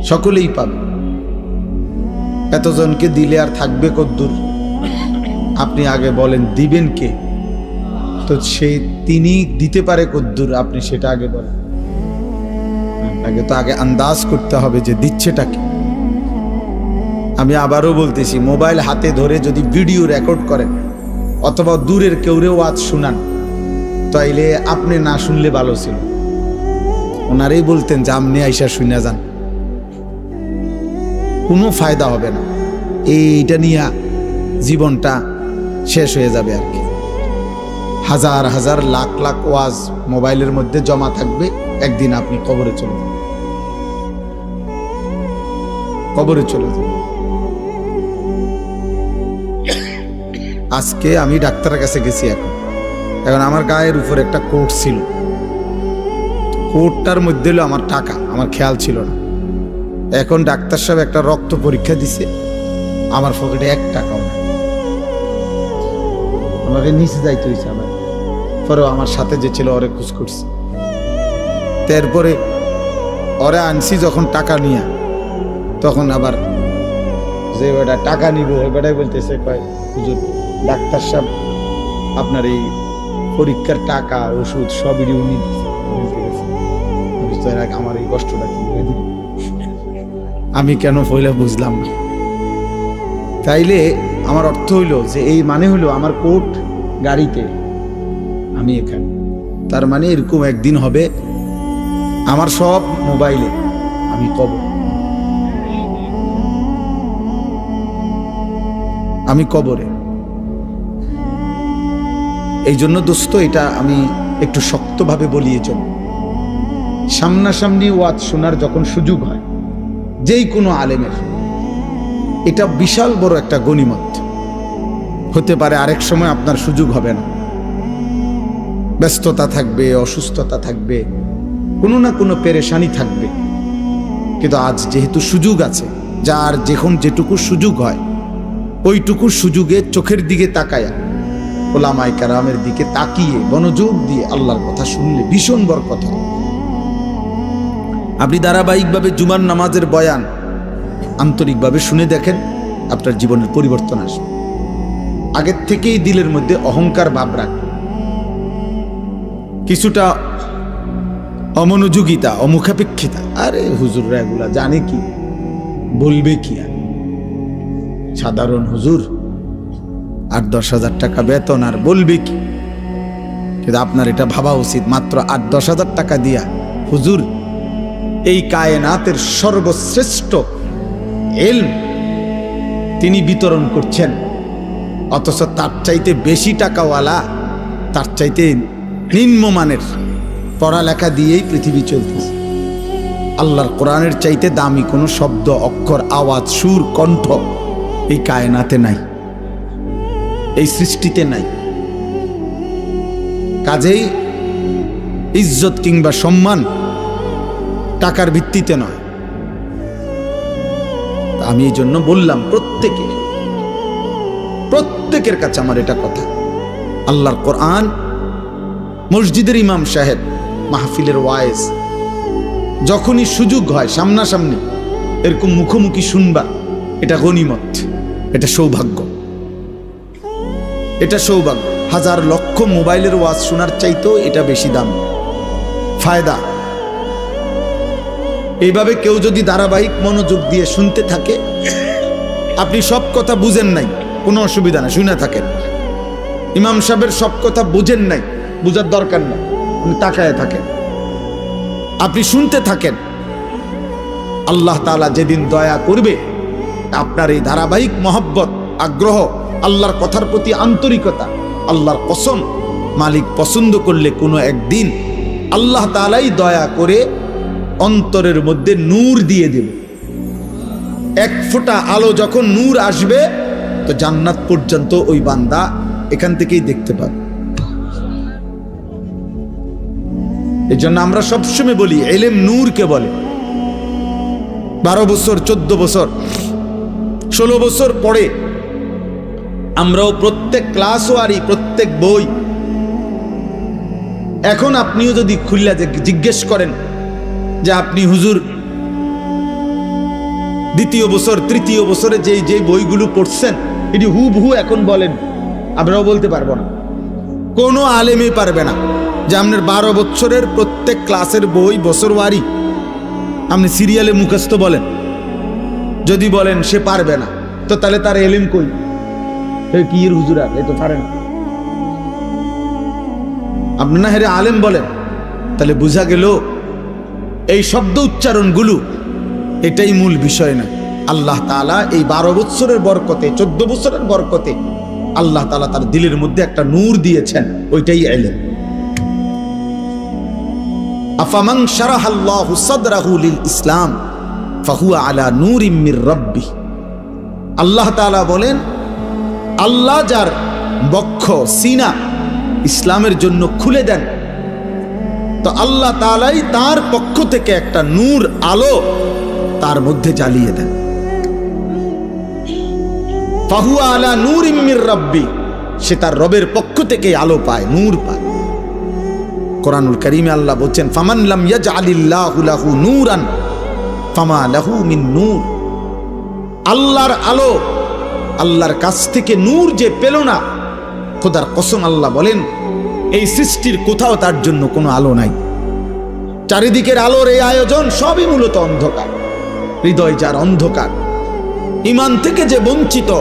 সকলেই পাবে। এতজনকে দিলে আর থাকবে কদ্দুর? আপনি আগে বলেন, দিবেন কে? তো তিনি দিতে পারে কদ্দুর, আপনি সেটা আগে বলেন। আপনাকে তো আগে আন্দাজ করতে হবে যে দিচ্ছেটা কি। আমি আবারও বলতেছি, মোবাইল হাতে ধরে যদি ভিডিও রেকর্ড করেন অথবা দূরের কেউরে ওয়াজ শুনান, তাইলে আপনি না শুনলে ভালো ছিল। ওনারাই বলতেন যে আপনি আইসা শুনে যান, কোনো ফায়দা হবে না, এইটা নিয়ে জীবনটা শেষ হয়ে যাবে আর কি। হাজার হাজার লাখ লাখ ওয়াজ মোবাইলের মধ্যে জমা থাকবে, একদিন আপনি কবরে চলে যাবেন, কবরে চলে যাবেন। আজকে আমি ডাক্তারের কাছে গেছি, এখন আমার গায়ের উপর একটা কোট ছিল, কোটটার মধ্যে হলো আমার টাকা, আমার খেয়াল ছিল না। এখন ডাক্তার সাহেব একটা রক্ত পরীক্ষা দিছে, আমার পকেটে 1 টাকাও না। আমাকে নিচে যাইতে হয়েছে, আমার পরেও আমার সাথে যে ছিল ওরে খোঁজ করছে। তারপরে ওরে আনছি যখন টাকা নিয়ে, তখন আবার যে বেটা টাকা নিব ওই বেটাই বলতেছে, কয় হুজুর ডাক্তার সাহেব আপনার এই পরীক্ষার টাকা, ওষুধ সবই উনি দিচ্ছে, আমার এই কষ্টটা কি আমি কেন পয়লা বুঝলাম না। তাইলে আমার অর্থ হইল যে এই মানে হইল আমার কোট গাড়িতে, আমি এখানে। তার মানে এরকম একদিন হবে আমার সব মোবাইলে, আমি কবর, আমি কবরে। এই জন্য দোস্ত, এটা আমি একটু শক্তভাবে বলিয়ে চলি। সামনাসামনি ওয়াজ শোনার যখন সুযোগ হয় যেই কোনো আলেমের, এটা বিশাল বড় একটা গনিমত। হতে পারে আরেক সময় আপনার সুযোগ হবে না, ব্যস্ততা থাকবে, অসুস্থতা থাকবে, কোনো না কোনো পেরেশানি থাকবে, কিন্তু আজ যেহেতু সুযোগ আছে, যার যখন যেটুকু সুযোগ হয় ওইটুকু সুযোগে চোখের দিকে তাকায়া, ওলামায়ে কেরামের দিকে তাকিয়ে মনোযোগ দিয়ে আল্লাহর কথা শুনলে ভীষণ বড় কথা। আপনি ধারাবাহিকভাবে জুমার নামাজের বয়ান আন্তরিকভাবে শুনে দেখেন, আপনার জীবনের পরিবর্তন আসবে। আগের থেকেই দিলের মধ্যে অহংকার ভাব রাখবে, কিছুটা অমনোযোগিতা, অমুখাপেক্ষিতা, আরে হুজুররা এগুলা জানে কি, বলবে কি, আর সাধারণ হুজুর 8-10 হাজার টাকা বেতন, আর বলবে কি। কিন্তু আপনার এটা ভাবা উচিত, মাত্র 8-10 হাজার টাকা দিয়া হুজুর এই কায়নাতের সর্বশ্রেষ্ঠ ইলম তিনি বিতরণ করছেন, অথচ তার চাইতে বেশি টাকাওয়ালা, তার চাইতে নিম্নমানের পড়ালেখা দিয়েই পৃথিবী চলতেছে। আল্লাহর কোরআনের চাইতে দামি কোনো শব্দ, অক্ষর, আওয়াজ, সুর, কণ্ঠ এই কায়নাতে নাই, এই সৃষ্টিতে নাই। কাজেই ইজ্জত কিংবা সম্মান টাকার ভিত্তিতে নয়। আমি এই জন্য বললাম, প্রত্যেকের কাছে আমার এটা কথা, আল্লাহর কোরআন, মসজিদের ইমাম সাহেব, মাহফিলের ওয়াইজ, যখনই সুযোগ হয় সামনাসামনি এরকম মুখোমুখি শুনবা, এটা গনিমত, এটা সৌভাগ্য, এটা সৌভাগ্য। হাজার লক্ষ মোবাইলের ওয়াজ শোনার চাইতেও এটা বেশি দাম, ফায়দা। এইভাবে কেউ যদি ধারাবাহিক মনোযোগ দিয়ে শুনতে থাকে, আপনি সব কথা বুঝেন নাই, কোনো অসুবিধা না, শুনে থাকেন। ইমাম সাহেবের সব কথা বুঝেন নাই, বুঝার দরকার নেই, আপনি তাকায় থাকেন, আপনি শুনতে থাকেন। আল্লাহ তাআলা যেদিন দয়া করবে, আপনার এই ধারাবাহিক মহব্বত, আগ্রহ, আল্লাহর কথার প্রতি আন্তরিকতা, আল্লাহর কসম, মালিক পছন্দ করলে কোনো একদিন আল্লাহ তাআলাই দয়া করে অন্তরের মধ্যে নূর দিয়ে দেবে। এক ফোঁটা আলো যখন নূর আসবে, তো জান্নাত পর্যন্ত ওই বান্দা এখান থেকেই দেখতে পাবে। এই জন্য আমরা সবসময় বলি, ইলম নূরকে বলে। 12 বছর, 14 বছর, 16 বছর পরে আমরাও প্রত্যেক ক্লাস ওয়ারি, প্রত্যেক বই, এখন আপনিও যদি খুললা জিজ্ঞেস করেন যে আপনি হুজুর দ্বিতীয় বছর, তৃতীয় বছরে যে বইগুলো পড়ছেন এটি হুবহু এখন বলেন, আমরাও বলতে পারবো না, কোনো আলেমই পারবে না যে আপনার 12 বছরের প্রত্যেক ক্লাসের বই বছরওয়ারি আপনি সিরিয়ালে মুখস্থ বলেন। যদি বলেন সে পারবে না, তো তাহলে তার এলিম কই? কি এর হুজুরা, এ তো পারে না। আপনি না হেরে আলেম বলেন, তাহলে বোঝা গেল এই শব্দ উচ্চারণগুলো এটাই মূল বিষয় না। আল্লাহ তাআলা এই 12 বছরের বরকতে, 14 বছরের বরকতে আল্লাহ তাআলা তার দিলের মধ্যে একটা নূর দিয়েছেন, ওইটাই ইলম। আফামান শারাহাল্লাহু সাদরাহু লিল ইসলাম ফাহুয়া আলা নূরিম মির রাব্বি। আল্লাহ তাআলা বলেন, আল্লাহ যার বক্ষ, সিনা ইসলামের জন্য খুলে দেন, তো আল্লাহ তাআলাই তার পক্ষ থেকে একটা নূর, আলো তার মধ্যে জ্বালিয়ে দেন। ফাহুয়া আলা নূরিম মির রাব্বি, সে তার রবের পক্ষ থেকে আলো পায়, নূর পায়। কোরআনুল কারীমে আল্লাহ বলছেন, ফামান লাম ইয়াজআলিল্লাহু লাহু নূরান ফামা লাহু মিন নূর। আল্লাহর আলো, আল্লাহর কাছ থেকে নূর যে পেল না, খোদার কসম আল্লাহ বলেন এই সৃষ্টির কোথাও তার জন্য কোনো আলো নাই। চারিদিকের আলোর এই আয়োজন সবই মূলত অন্ধকার। হৃদয় যার অন্ধকার, ঈমান থেকে যে বঞ্চিত,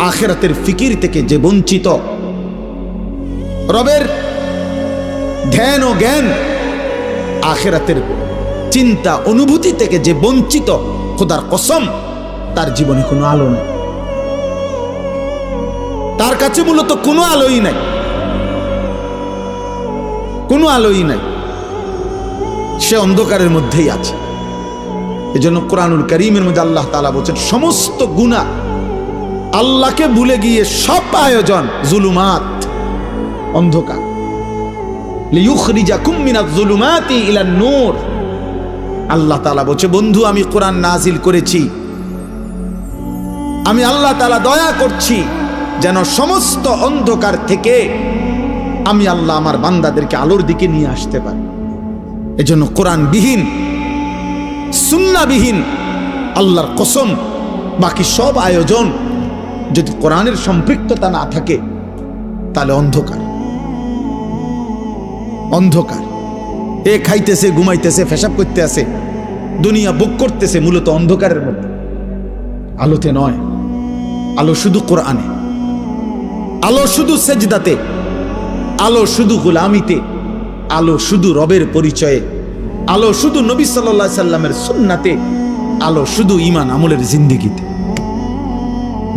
আখিরাতের ফিকির থেকে যে বঞ্চিত, রবের ধ্যান ও জ্ঞান, আখিরাতের চিন্তা অনুভূতি থেকে যে বঞ্চিত, খোদার কসম তার জীবনে কোনো আলো নেই, তার কাছে মূলত কোনো আলোই নাই, কোনো আলোই নাই, সে অন্ধকারের মধ্যেই আছে। এজন্য কোরআনুল কারীমের মধ্যে আল্লাহ তাআলা বলেছেন সমস্ত গুনাহ, আল্লাহকে ভুলে গিয়ে সব আয়োজন জুলুমাত, অন্ধকার। লিইখরিজাকুম মিনাজ জুলুমাতি ইলান নূর। আল্লাহ তাআলা বলছে বন্ধু আমি কোরআন নাজিল করেছি, আমি আল্লাহ তাআলা দয়া করছি যেন সমস্ত অন্ধকার থেকে আমি আল্লাহ আমার বান্দাদেরকে আলোর দিকে নিয়ে আসতে পারি। এজন্য কোরআনবিহীন, সুন্নাহবিহীন, আল্লাহর কসম বাকি সব আয়োজন যদি কোরআনের সম্পৃক্ততা না থাকে তাহলে অন্ধকার, অন্ধকার। এ খাইতেছে, ঘুমাইতেছে, পেশাব করতে আছে, দুনিয়া ভোগ করতেছে, মূলত অন্ধকারের মধ্যে, আলোতে নয়। আলো শুধু কোরআনে, আলো শুধু সেজদাতে, আলো শুধু গোলামিতে, আলো শুধু রবের পরিচয়ে, আলো শুধু নবী সাল্লাল্লাহু আলাইহি সাল্লামের সুন্নাতে, আলো শুধু ঈমান আমলের জিন্দেগিতে।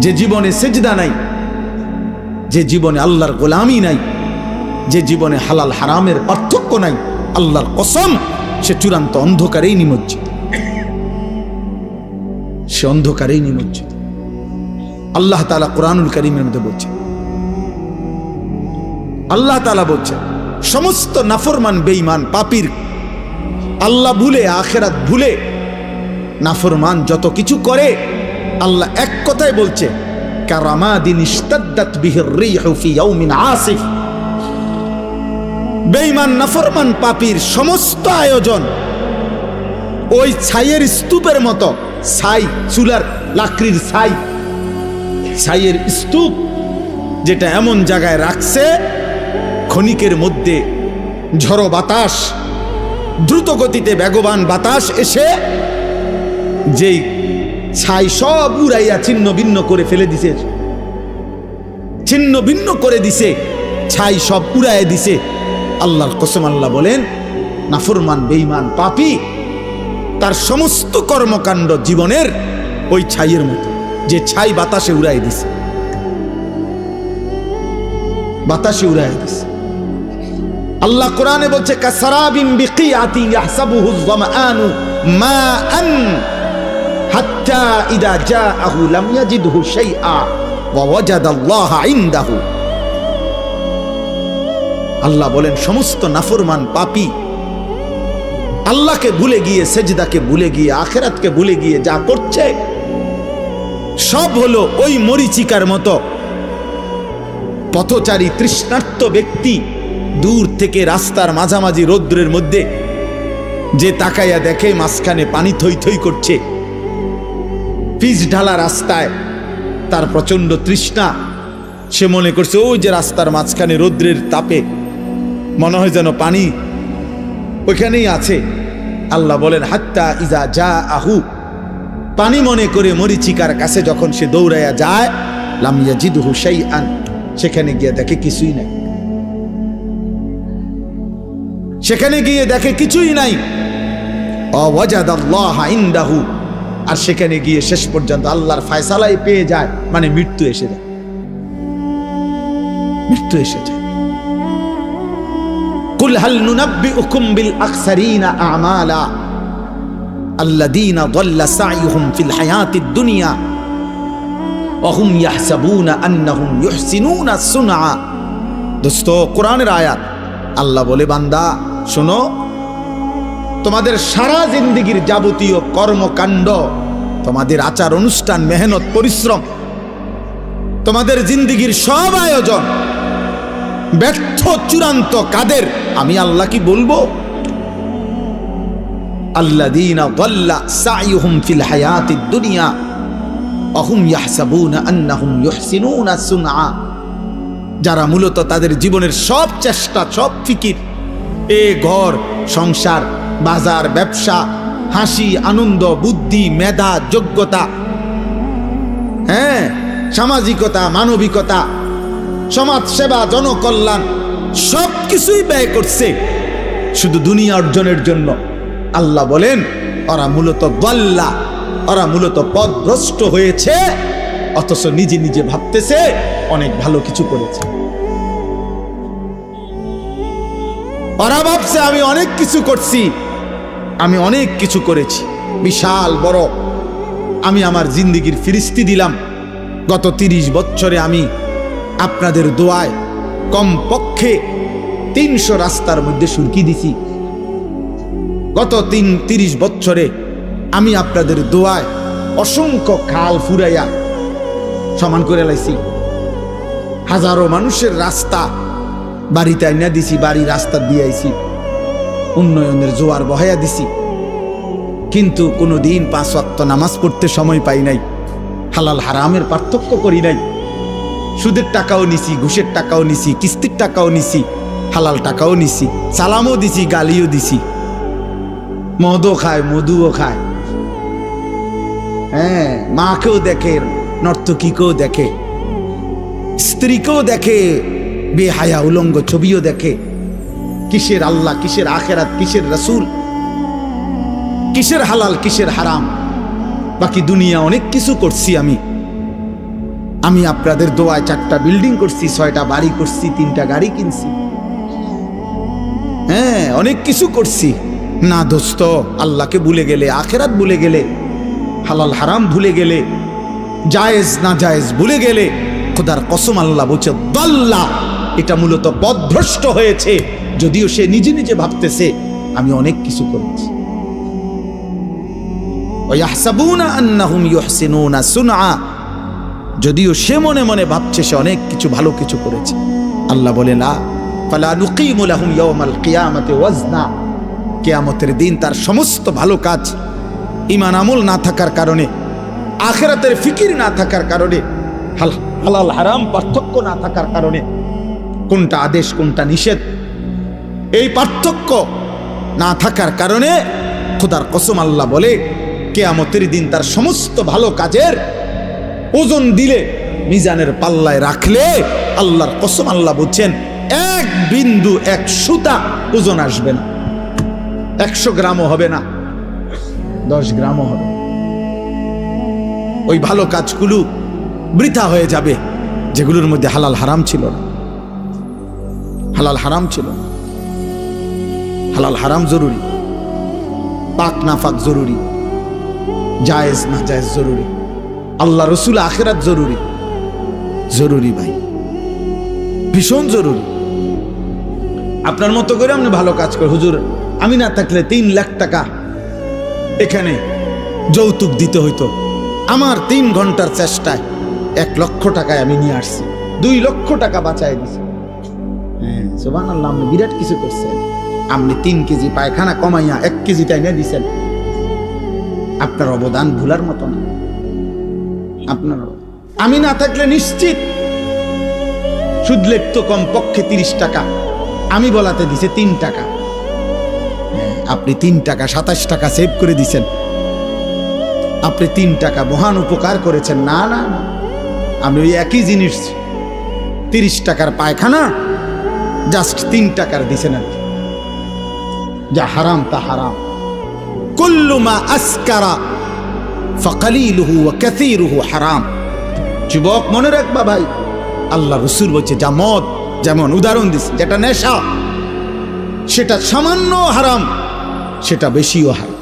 যে জীবনে সেজদা নাই, যে জীবনে আল্লাহর গোলামি নাই, যে জীবনে হালাল হারামের পার্থক্য নাই, আল্লাহর কসম সে চূড়ান্ত অন্ধকারেই নিমজ্জিত, সে অন্ধকারেই নিমজ্জিত। আল্লাহ তাআলা কোরআনুল কারীমের মধ্যে বলছেন, আল্লাহ তাআলা বলছেন সমস্ত নাফরমান বেঈমান পাপীর, আল্লাহ ভুলে, আখিরাত ভুলে নাফরমান যত কিছু করে, আল্লাহ এক কথাই বলছে কারামাদিন ইশতাদ্দাত বিহির রিহু ফি ইয়াউমিন আসিফ। বেঈমান নাফরমান পাপীর সমস্ত আয়োজন ওই ছাইয়ের স্তূপের মতো, ছাই, চুলার লাকড়ির ছাই, ছাইয়ের স্তূপ যেটা এমন জায়গায় রাখছে ক্ষণিকের মধ্যে ঝড়ো বাতাস, দ্রুত গতিতে বেগবান বাতাস এসে যেই ছাই সব উড়াইয়া ছিন্ন ভিন্ন করে ফেলে দিছে, ছিন্ন ভিন্ন করে দিছে, ছাই সব উড়াইয়া দিছে। আল্লাহর কসম আল্লাহ বলেন নাফরমান বেঈমান পাপী তার সমস্ত কর্মকাণ্ড জীবনের ওই ছাইয়ের মতো, যে ছাই বাতাসে উড়াই দিছে, বাতাসে উড়াই দিছে। আল্লাহ কোরআনে বলছে কাসারাবিন বিকিয়াতিন ইয়াহসাবুহুজ যামআনু মাআন হাত্তা ইযা জাআহু লাম ইয়াজিদহু শাইআ ওয়া ওয়াজাদাল্লাহা ইনদাহু। আল্লাহ বলেন সমস্ত নাফরমান পাপী আল্লাহকে ভুলে গিয়ে, সেজদাকে ভুলে গিয়ে, আখিরাতকে ভুলে গিয়ে যা করছে সব হলো ওই মরিচিকার মতো। পথচারী তৃষ্ণার্ত ব্যক্তি দূর থেকে রাস্তার মাঝামাঝি রৌদ্রের মধ্যে যে তাকাইয়া দেখে মাঝখানে পানি থই থই করছে, পিচ ঢালা রাস্তায়, তার প্রচন্ড তৃষ্ণা, সে মনে করছে ওই যে রাস্তার মাঝখানে রৌদ্রের তাপে মনে হয় যেন পানি ওইখানেই আছে। আল্লাহ বলেন হাত্তা ইজা জাআহু, পানি মনে করে মরিচিকার কাছে যখন সে দৌড়াইয়া যায়, লাম ইয়াজিদহু শাইআন, সেখানে গিয়ে দেখে কিছুই নাই, সেখানে গিয়ে দেখে কিছুই নাই। ওয়াজাদাল্লাহা ইনদাহু, আর সেখানে গিয়ে শেষ পর্যন্ত আল্লাহর ফয়সালাই পেয়ে যায়, মানে মৃত্যু এসে যায়, মৃত্যু এসে যায়। কুল হাল নুনাব্বিউকুম বিল আকসারিনা আমালা আল্লাযীনা দাল্লা সা'য়ুহুম ফিল হায়াতিদ দুনিয়া ওয়া হুম ইয়াহসাবুনা আন্নাহুম ইউহসিনুনা সুনআ। দোস্ত কোরআনের আয়াত, আল্লাহ বলে বান্দা শোনো, তোমাদের সারা জিন্দেগীর যাবতীয় কর্মকাণ্ড, তোমাদের আচার অনুষ্ঠান, মেহনত, পরিশ্রম, তোমাদের জিন্দেগীর সব আয়োজন ব্যর্থ, চূড়ান্ত কাদের? আমি আল্লাহ কি বলবো? আল্লাযীনা দাল্লা সা'য়ুহুম ফিল হায়াতিদ দুনিয়া ওয়া হুম ইয়াহসাবুনা আন্নাহুম ইউহসিনুনা সুনআ। যারা মূলত তাদের জীবনের সব চেষ্টা, সব ফিকির, ঘর সংসার, বাজার, ব্যবসা, হাসি, আনন্দ, বুদ্ধি, মেধা, যোগ্যতা, সামাজিকতা, মানবিকতা, সমাজ সেবা, জনকল্যাণ, সব কিছুই ব্যয় করছে শুধু দুনিয়া অর্জনের জন্য। আল্লাহ বলেন ওরা মূলত দাল্লা, ওরা মূলত পথভ্রষ্ট হয়েছে, অথচ নিজে নিজে ভাবতেছে অনেক ভালো কিছু করেছে। ওরা ভাবছে আমি অনেক কিছু করছি, আমি অনেক কিছু করেছি, বিশাল বড়। আমি আমার জিন্দেগির ফিরিস্তি দিলাম। গত 30 বছরে আমি আপনাদের দোয়ায় কমপক্ষে 300 রাস্তার মধ্যে সুরকি দিছি। গত 30 বছরে আমি আপনাদের দোয়ায় অসংখ্য খাল ফুরাইয়া সমান করে লাইছি। হাজারো মানুষের রাস্তা বাড়িতে আইনা দিছি, বাড়ি রাস্তা দিয়ে আইছি, উন্নয়নের জোয়ার বহাইয়া দিছি। কিন্তু কোনোদিন 5 ওয়াক্ত নামাজ পড়তে সময় পাই নাই, হালাল হারামের পার্থক্য করি নাই। সুদের টাকাও নিছি, ঘুষের টাকাও নিছি, কিস্তির টাকাও নিছি, হালাল টাকাও নিছি, সালামও দিছি, গালিও দিছি, মদও খায়, মধুও খায়। হ্যাঁ, মাকেও দেখে, নর্তকীকেও দেখে, স্ত্রীকেও দেখে, বেহায়া উলঙ্গ ছবিও দেখে। কিসের আল্লাহ, কিসের আখেরাত, কিসের রাসূল, কিসের হালাল, কিসের হারাম। বাকি দুনিয়া অনেক কিছু করছি আমি আপনাদের দোয়ায় 4টা বিল্ডিং করছি, 6টা বাড়ি করছি, 3টা গাড়ি কিনছি। হ্যাঁ, অনেক কিছু করছি। না দোস্ত, আল্লাহকে ভুলে গেলে, আখেরাত ভুলে গেলে, হালাল হারাম ভুলে গেলে, জায়েজ না জায়েজ ভুলে গেলে, খোদার কসম আল্লাহ বলছে দাল্লা, এটা মূলত পথভ্রষ্ট হয়েছে। যদিও সে নিজে নিজে ভাবতেছে আমি অনেক কিছু করেছি। ওয়াহসাবুনা আন্নাহুম ইউহসিনুনা সুনআ, যদিও সে মনে মনে ভাবছে সে অনেক কিছু ভালো কিছু করেছে। আল্লাহ বলে না, ফালা নুকিমু লাহুম ইয়াওমাল কিয়ামাতি ওয়াজনা, কিয়ামতের দিন তার সমস্ত ভালো কাজ, ঈমান আমল না থাকার কারণে, আখিরাতের ফিকির না থাকার কারণে, হালাল হারাম পার্থক্য না থাকার কারণে, কোনটা আদেশ কোনটা নিষেধ এই পার্থক্য না থাকার কারণে খোদার কসম আল্লাহ বলে কিয়ামতের দিন তার সমস্ত ভালো কাজের ওজন দিলে, মিজানের পাল্লায় রাখলে, আল্লাহর কসম আল্লাহ বলছেন 1 বিন্দু 1 সুতা ওজন আসবে না। 100 গ্রামও হবে না, 10 গ্রামও হবে। ওই ভালো কাজগুলো বৃথা হয়ে যাবে যেগুলোর মধ্যে হালাল হারাম ছিল না। হালাল হারাম ছিল না। হালাল হারাম জরুরি, পাক নাফাক জরুরি, জায়েজ না জায়েজ জরুরি, আল্লাহ রসুল আখিরাত জরুরি। জরুরি ভাই, ভীষণ জরুরি। আপনার মতো করে আপনি ভালো কাজ করে, হুজুর আমি না থাকলে 3 লাখ টাকা এখানে যৌতুক দিতে হইতো, আমার 3 ঘন্টার চেষ্টায় 1 লক্ষ টাকায় আমি নিয়ে আসছি, 2 লক্ষ টাকা বাঁচাই দিছি। হ্যাঁ সুবহানাল্লাহ, আপনি বিরাট কিছু করছেন। আপনি 3 কেজি পায়খানা কমাইয়া 1 কেজি তাই নিয়ে দিছেন। আপনার অবদান ভুলার মতো না। আপনার আমি না থাকলে নিশ্চিত সুদ লেখতো কমপক্ষে 30 টাকা, আমি বলাতে দিছে 3 টাকা। আপনি 3 টাকা 27 টাকা সেভ করে দিছেন। আপনি 3 টাকা মহান উপকার করেছেন। না না না, আমি ওই একই জিনিস 30 টাকার পায়খানা জাস্ট 3 টাকার দিছেন আর কি। যা হারাম তা হারাম। কুল্লু মা আসকারা ফাকালিলুহু ওয়া কাসীরুহু হারাম। যুবক মনে রাখবা ভাই, আল্লাহ রাসূল বলছে যা মদ, যেমন উদাহরণ দিচ্ছে, যেটা নেশা সেটা সামান্য হারাম, সেটা বেশিও হারাম।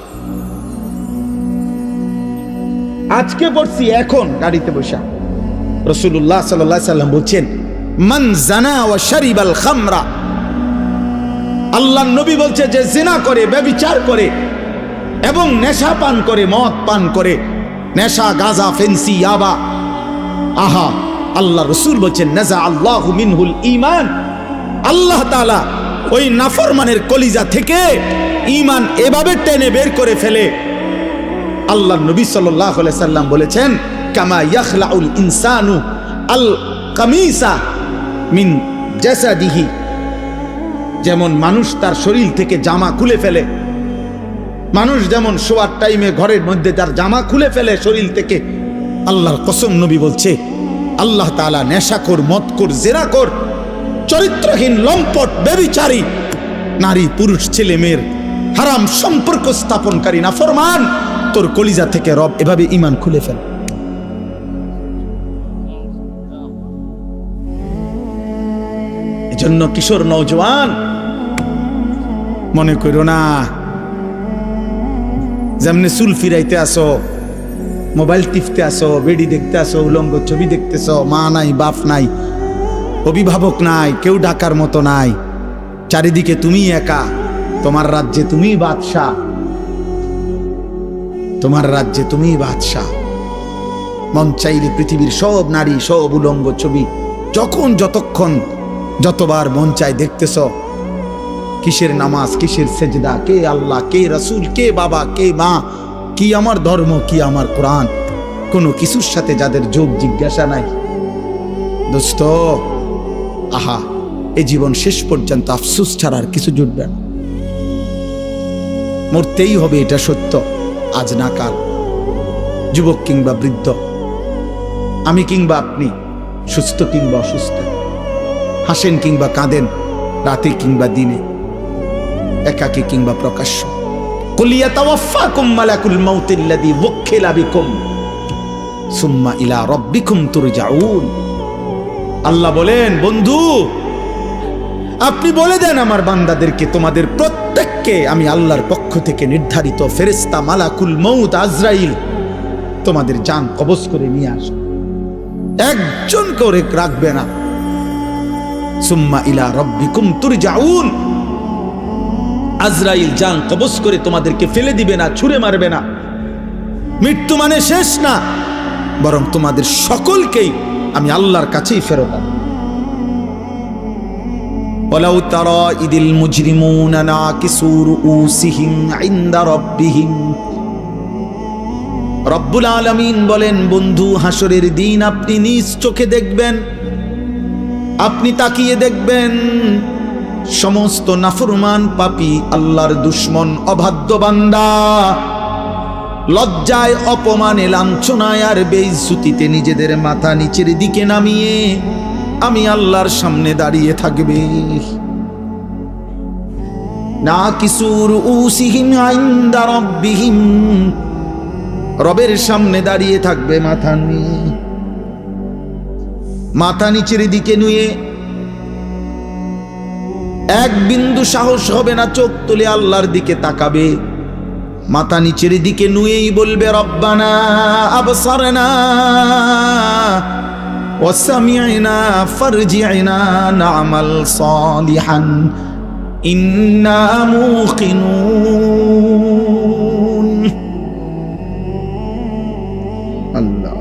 আজকে পড়ছি এখন গাড়িতে বসে রাসূলুল্লাহ সাল্লাল্লাহু আলাইহি সাল্লাম বলছেন মান জানা ওয়া শারিবাল খামরা, আল্লাহর নবী বলছে যে জিনা করে, ব্যভিচার করে এবং নেশা পান করে, মদ পান করে, নেশা গাঁজা ফেন্সি ইয়াবা, আহা আল্লাহ রাসূল বলছেন নাজা আল্লাহু মিনহুল ঈমান, আল্লাহ তাআলা ওই নাফরমানের কলিজা থেকে ঈমান এভাবে টেনে বের করে ফেলে। আল্লাহর নবী সাল্লাল্লাহু আলাইহি সাল্লাম বলেছেন কামা ইয়াখলাউল ইনসানু আল কামিসা মিন জাসাদিহি, যেমন মানুষ তার শরীর থেকে জামা খুলে ফেলে, মানুষ যেমন শোয়ার টাইমে ঘরের মধ্যে তার জামা খুলে ফেলে শরীর থেকে, আল্লাহর কসম নবী বলছে আল্লাহ তাআলা নেশাখোর, মদখোর, জেনাখোর চরিত্রহীন, লম্পট, ব্যভিচারী, নারী পুরুষ ছেলে মেয়ের হারাম সম্পর্ক স্থাপনকারী নাফরমান, তোর কলিজা থেকে রব এভাবে ঈমান খুলে ফেল। এজন্য কিশোর নওজোয়ান, মনে করো না যেমনি চুল ফিরাইতে আসো, মোবাইল টিপতে আসো, বেডি দেখতে আসো, উলঙ্গ ছবি দেখতেছ, মা নাই, বাপ নাই, অভিভাবক নাই, কেউ ডাকার মতো নাই, চারিদিকে তুমি একা, তোমার রাজ্যে তুমি বাদশাহ, তোমার রাজ্যে তুমি বাদশাহ। মন চাইলে পৃথিবীর সব নারী, সব উলঙ্গ ছবি যখন, যতক্ষণ, যতবার মন চাই দেখতেছ। কিসের নামাজ, কিসের সেজদা, কে আল্লাহ, কে রাসূল, কে বাবা, কে মা, কি আমার ধর্ম, কি আমার কোরআন, কোনো কিছুর সাথে যাদের যোগ জিজ্ঞাসা নাই। দোস্ত, আহা, এই জীবন শেষ পর্যন্ত আফসোস ছাড়া আর কিছু জুটবে না। মরতেই হবে, এটা সত্য, আজ না কাল। যুবক কিংবা বৃদ্ধ, আমি কিংবা আপনি, সুস্থ কিংবা অসুস্থ, হাসেন কিংবা কাঁদেন, রাতে কিংবা দিনে, একাকী কিংবা প্রকাশ্য। কুল ইয়াতাওয়াফাকুম মালাকুল মাউতিল্লাযী ওয়াক্কিলা বিকুম সুম্মা ইলা রাব্বিকুম তুরজাউন। আল্লাহ বলেন, বন্ধু আপনি বলে দেন আমার বান্দাদেরকে, তোমাদের প্রত্যেককে আমি আল্লাহর পক্ষ থেকে নির্ধারিত ফেরেশতা মালাকুল মউত আজরাইল তোমাদের জান কবজ করে নিয়ে আসে, একজন করে রাখবে না। সুম্মা ইলা রাব্বিকুম তুরজাউন, আজরাইল জান কবজ করে তোমাদেরকে ফেলে দিবে না, ছুঁড়ে মারবে না। মৃত্যু মানে শেষ না, বরং তোমাদের সকলকেই আমি আল্লাহর কাছেই ফেরত আনব। ওয়ালাউ তারা ইদিল মুজরিমুনা নাকিসু রুউসিহিম ইনদা রাব্বিহিম। রব্বুল আলামিন বলেন, বন্ধু হাসরের দিন আপনি নিজ চোখে দেখবেন, আপনি তাকিয়ে দেখবেন সমস্ত নাফরমান পাপী, আল্লাহর দুশমন, অবাধ্য বান্দা লজ্জায়, অপমানে, লাঞ্ছনায় আর বেইজ্জতিতে নিজেদের মাথা নিচের দিকে নামিয়ে আমি আল্লাহর সামনে দাঁড়িয়ে থাকবে। নাকিসু রুউসিহিম ইনদা রাব্বিহিম, রবের সামনে দাঁড়িয়ে থাকবে মাথা নিয়ে, মাথা নিচের দিকে নুয়ে, এক বিন্দু সাহস হবে না চোখ তুলে আল্লাহর দিকে তাকাবে। মাথা নিচের দিকে নুয়েই বলবে, রব্বানা আবসারনা ওয়া সামি'না ফারজি'না না'মাল সালিহান ইন্না মুকিনুন। আল্লাহ